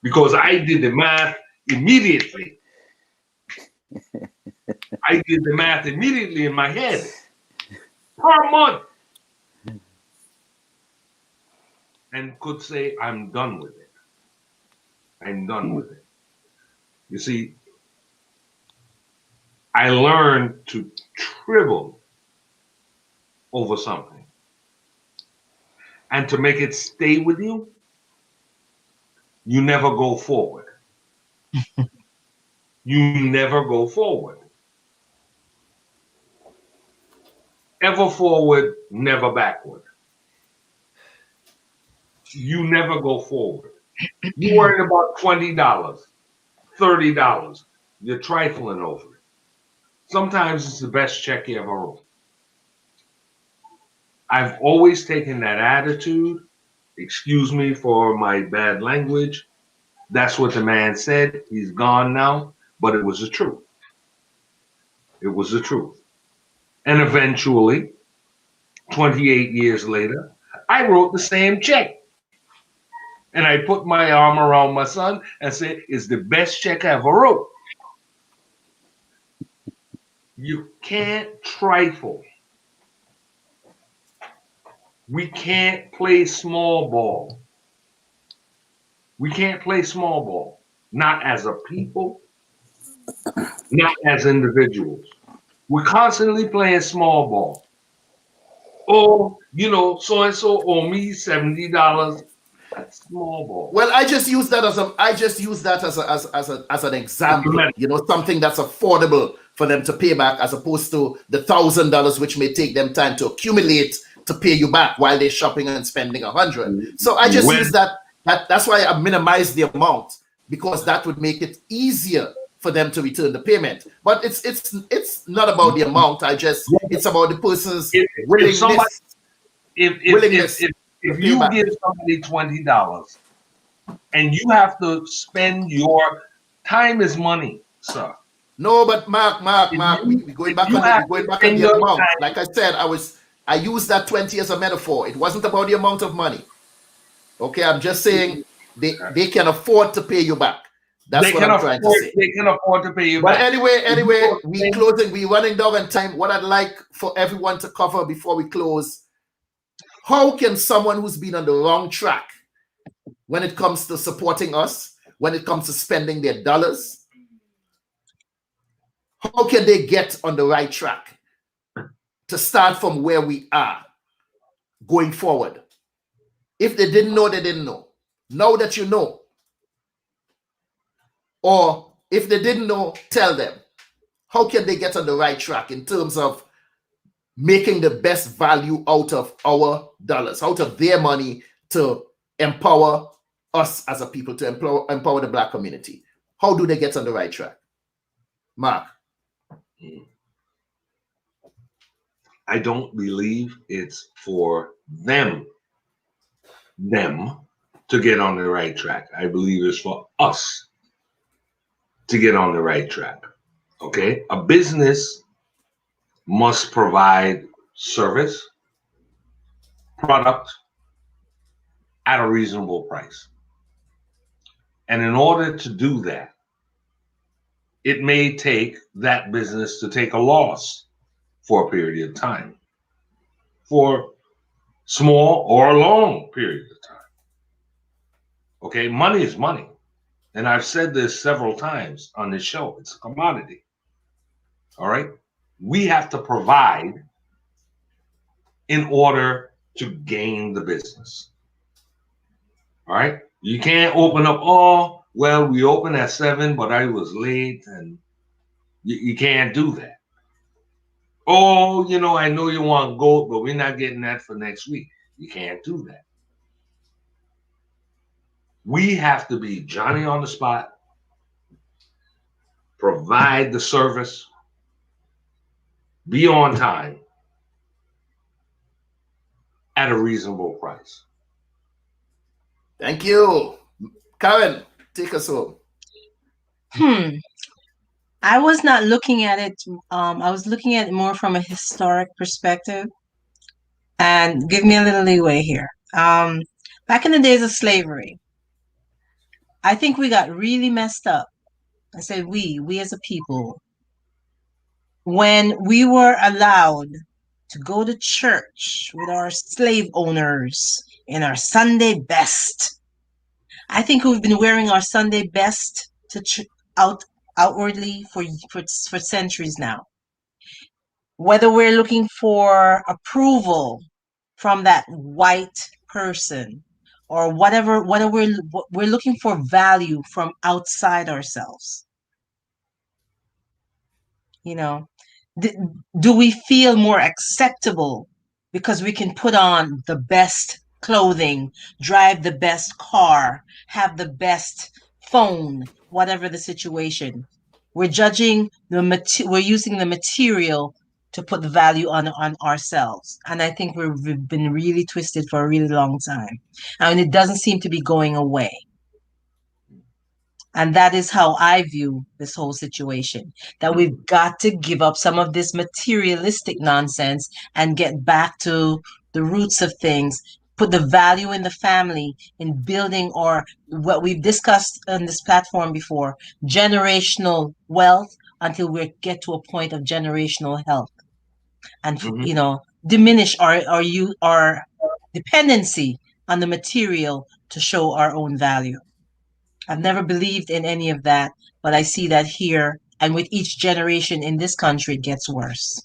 because I did the math immediately. I did the math immediately in my head. Per month. And could say, I'm done with it. I'm done with it. You see, I learned to tribble over something. And to make it stay with you, you never go forward. You never go forward. Ever forward, never backward. You never go forward. You're worried about $20, $30. You're trifling over it. Sometimes it's the best check you ever wrote. I've always taken that attitude. Excuse me for my bad language. That's what the man said. He's gone now, but it was the truth. It was the truth. And eventually, 28 years later, I wrote the same check. And I put my arm around my son and said, it's the best check I ever wrote. You can't trifle. We can't play small ball. We can't play small ball. Not as a people, not as individuals. We're constantly playing small ball. Oh, so and so owe me $70. That's small ball. Well, I just use that as an example. Something that's affordable for them to pay back, as opposed to the $1,000, which may take them time to accumulate to pay you back while they're shopping and spending $100. So I just use that. That's why I minimize the amount, because that would make it easier for them to return the payment. But it's not about the amount. It's about the person's willingness. If you give somebody $20 and you have to spend your time is money, sir. No, but Mark, we going back on the amount. Like I said, I used that 20 as a metaphor. It wasn't about the amount of money. Okay, I'm just saying they can afford to pay you back. That's what I'm trying to say. They can afford to pay you back. But anyway, we're running down on time. What I'd like for everyone to cover before we close: how can someone who's been on the wrong track when it comes to supporting us, when it comes to spending their dollars, how can they get on the right track to start from where we are going forward? If they didn't know, they didn't know. Now that you know. Or if they didn't know, tell them. How can they get on the right track in terms of making the best value out of our dollars, out of their money, to empower us as a people, to empower the Black community? How do they get on the right track? Mark? I don't believe it's for them to get on the right track. I believe it's for us to get on the right track. Okay? A business must provide service, product at a reasonable price. And in order to do that, it may take that business to take a loss for a period of time, for small or long periods of time. Okay, money is money. And I've said this several times on this show. It's a commodity. All right? We have to provide in order to gain the business. All right? You can't open up, we opened at 7, but I was late, and you can't do that. I know you want gold, but we're not getting that for next week. You can't do that. We have to be Johnny on the spot, provide the service, be on time at a reasonable price. Thank you. Karin, take us home. I was not looking at it. I was looking at it more from a historic perspective. And give me a little leeway here. Back in the days of slavery, I think we got really messed up. I said we as a people, when we were allowed to go to church with our slave owners in our Sunday best. I think we've been wearing our Sunday best outwardly for centuries now. Whether we're looking for approval from that white person or whatever we're looking for value from outside ourselves. Do we feel more acceptable because we can put on the best clothing, drive the best car, have the best phone, whatever the situation? We're judging we're using the material to put the value on ourselves. And I think we've been really twisted for a really long time. And it doesn't seem to be going away. And that is how I view this whole situation, that we've got to give up some of this materialistic nonsense and get back to the roots of things, put the value in the family, in building, or what we've discussed on this platform before, generational wealth, until we get to a point of generational health. And, diminish our dependency on the material to show our own value. I've never believed in any of that, but I see that here, and with each generation in this country, it gets worse.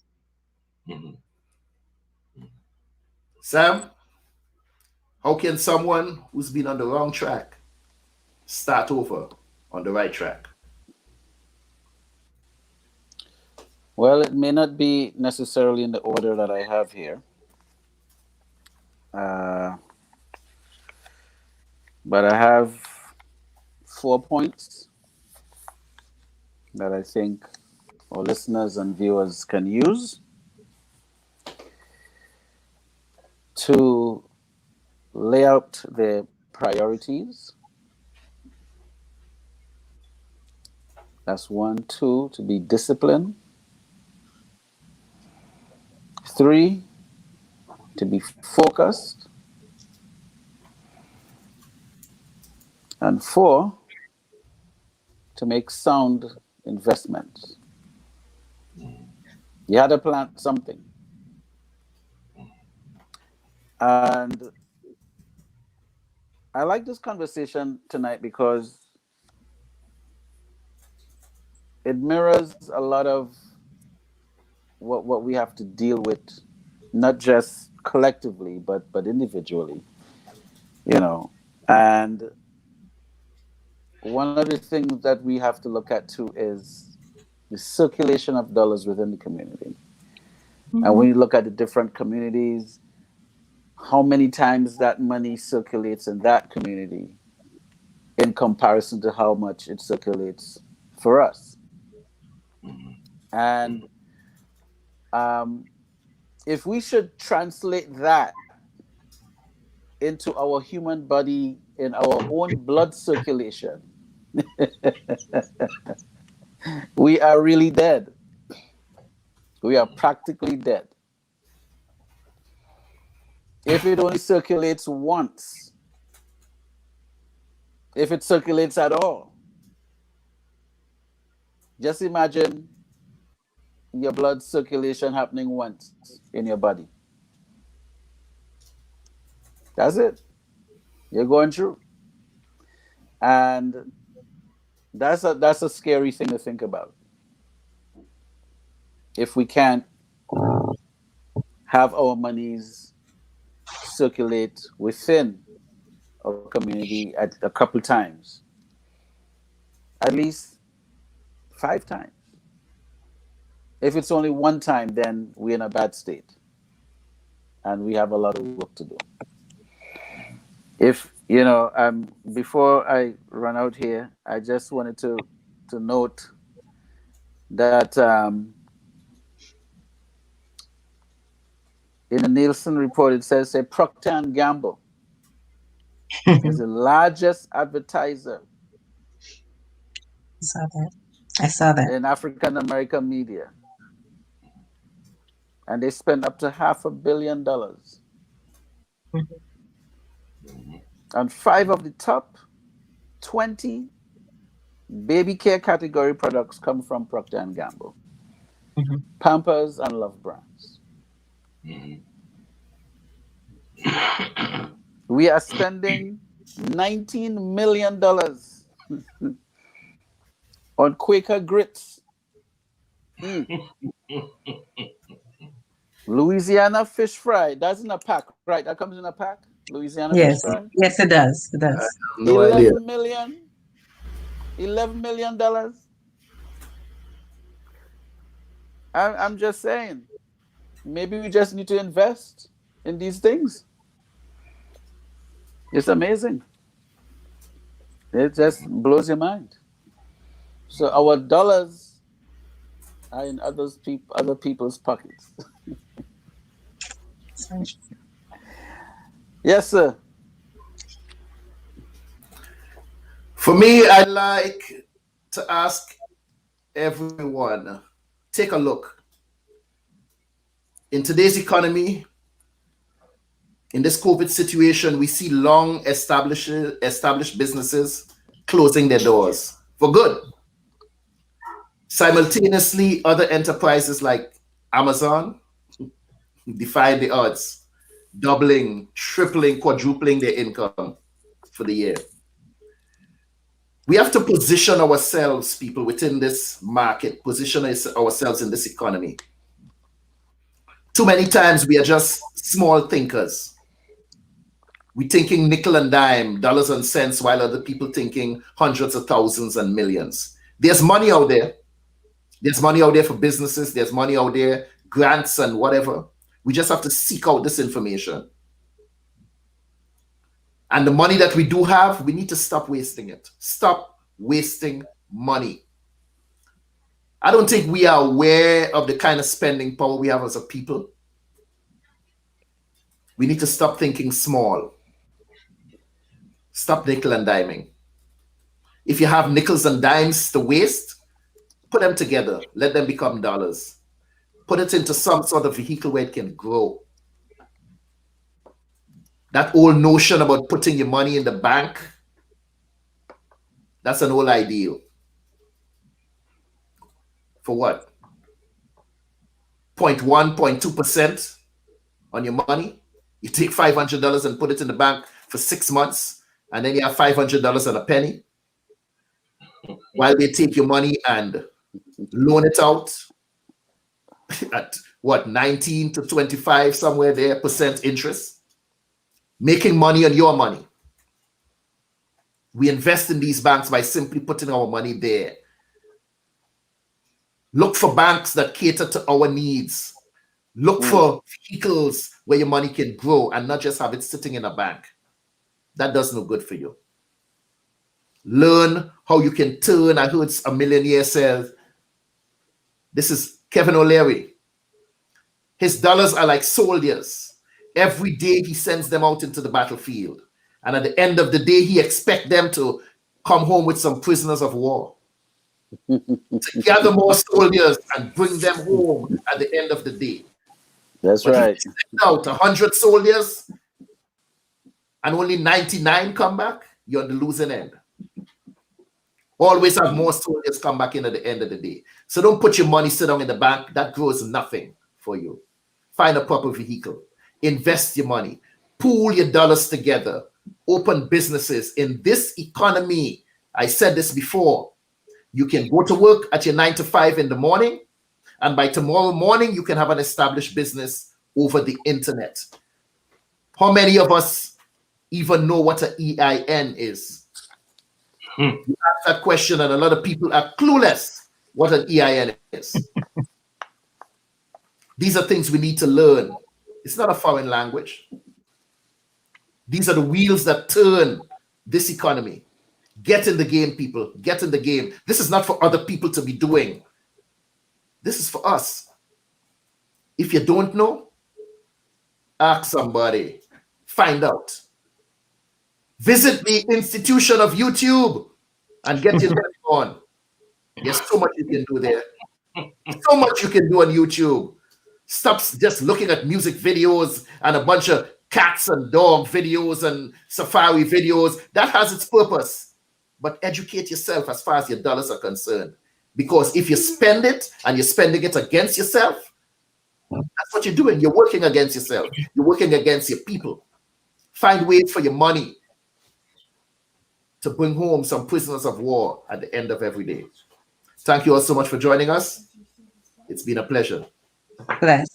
Sam, how can someone who's been on the wrong track start over on the right track? Well, it may not be necessarily in the order that I have here. But I have 4 points that I think our listeners and viewers can use to lay out their priorities. That's 1. 2, to be disciplined. 3, to be focused. And 4, to make sound investments. You had to plant something. And I like this conversation tonight because it mirrors a lot of what we have to deal with, not just collectively, but individually, you know. And one of the things that we have to look at too is the circulation of dollars within the community. Mm-hmm. And when you look at the different communities, how many times that money circulates in that community in comparison to how much it circulates for us. And if we should translate that into our human body in our own blood circulation, we are really dead. We are practically dead. If it only circulates once, if it circulates at all, just imagine your blood circulation happening once in your body. That's it. You're going through. And that's a scary thing to think about. If we can't have our monies circulate within our community at a couple times, at least 5 times. If it's only 1 time, then we're in a bad state and we have a lot of work to do. If, you know, before I run out here, I just wanted to note that in a Nielsen report, it says that Procter & Gamble is the largest advertiser I saw that. in African American media. And they spend up to $500 million. And 5 of the top 20 baby care category products come from Procter & Gamble. Pampers and Love Brands. We are spending $19 million on Quaker grits. Louisiana fish fry. That's in a pack, right? That comes in a pack? Louisiana fish fry? Yes, it does. It does. $11 million. I'm just saying, maybe we just need to invest in these things. It's amazing. It just blows your mind. So our dollars are in other people's pockets. Yes, sir. For me, I like to ask everyone, take a look. In today's economy, in this COVID situation, we see long established businesses closing their doors for good. Simultaneously, other enterprises like Amazon defy the odds, doubling, tripling, quadrupling their income for the year. We have to position ourselves, people, within this market, position ourselves in this economy Too many times we are just small thinkers. We're thinking nickel and dime, dollars and cents, while other people thinking hundreds of thousands and millions. There's money out there. There's money out there for businesses. There's money out there, grants and whatever. We just have to seek out this information. And the money that we do have, we need to stop wasting it. Stop wasting money. I don't think we are aware of the kind of spending power we have as a people. We need to stop thinking small. Stop nickel and diming. If you have nickels and dimes to waste, put them together. Let them become dollars. Put it into some sort of vehicle where it can grow. That old notion about putting your money in the bank, that's an old ideal. For what? 0.1, 0.2% on your money? You take $500 and put it in the bank for 6 months, and then you have $500 and a penny, while they take your money and loan it out at what, 19 to 25, somewhere there, percent interest, making money on your money. We invest in these banks by simply putting our money there. Look for banks that cater to our needs. Look for vehicles where your money can grow and not just have it sitting in a bank. That does no good for you. Learn how you can turn. I heard a millionaire say, this is Kevin O'Leary. His dollars are like soldiers. Every day he sends them out into the battlefield. And at the end of the day, he expects them to come home with some prisoners of war. To gather more soldiers and bring them home at the end of the day. That's right. If you send out 100 soldiers and only 99 come back, you're on the losing end. Always have more soldiers come back in at the end of the day. So don't put your money sit down in the bank. That grows nothing for you. Find a proper vehicle. Invest your money. Pool your dollars together. Open businesses. In this economy, I said this before, you can go to work at your 9 to 5 in the morning, and by tomorrow morning, you can have an established business over the internet. How many of us even know what an EIN is? You ask that question, and a lot of people are clueless what an EIN is. These are things we need to learn. It's not a foreign language. These are the wheels that turn this economy. Get in the game, people. Get in the game. This is not for other people to be doing. This is for us. If you don't know, ask somebody. Find out. Visit the institution of YouTube and get your learning on. There's so much you can do there. So much you can do on YouTube. Stop just looking at music videos and a bunch of cats and dog videos and safari videos. That has its purpose. But educate yourself as far as your dollars are concerned. Because if you spend it and you're spending it against yourself, that's what you're doing. You're working against yourself. You're working against your people. Find ways for your money to bring home some prisoners of war at the end of every day. Thank you all so much for joining us. It's been a pleasure. Bless.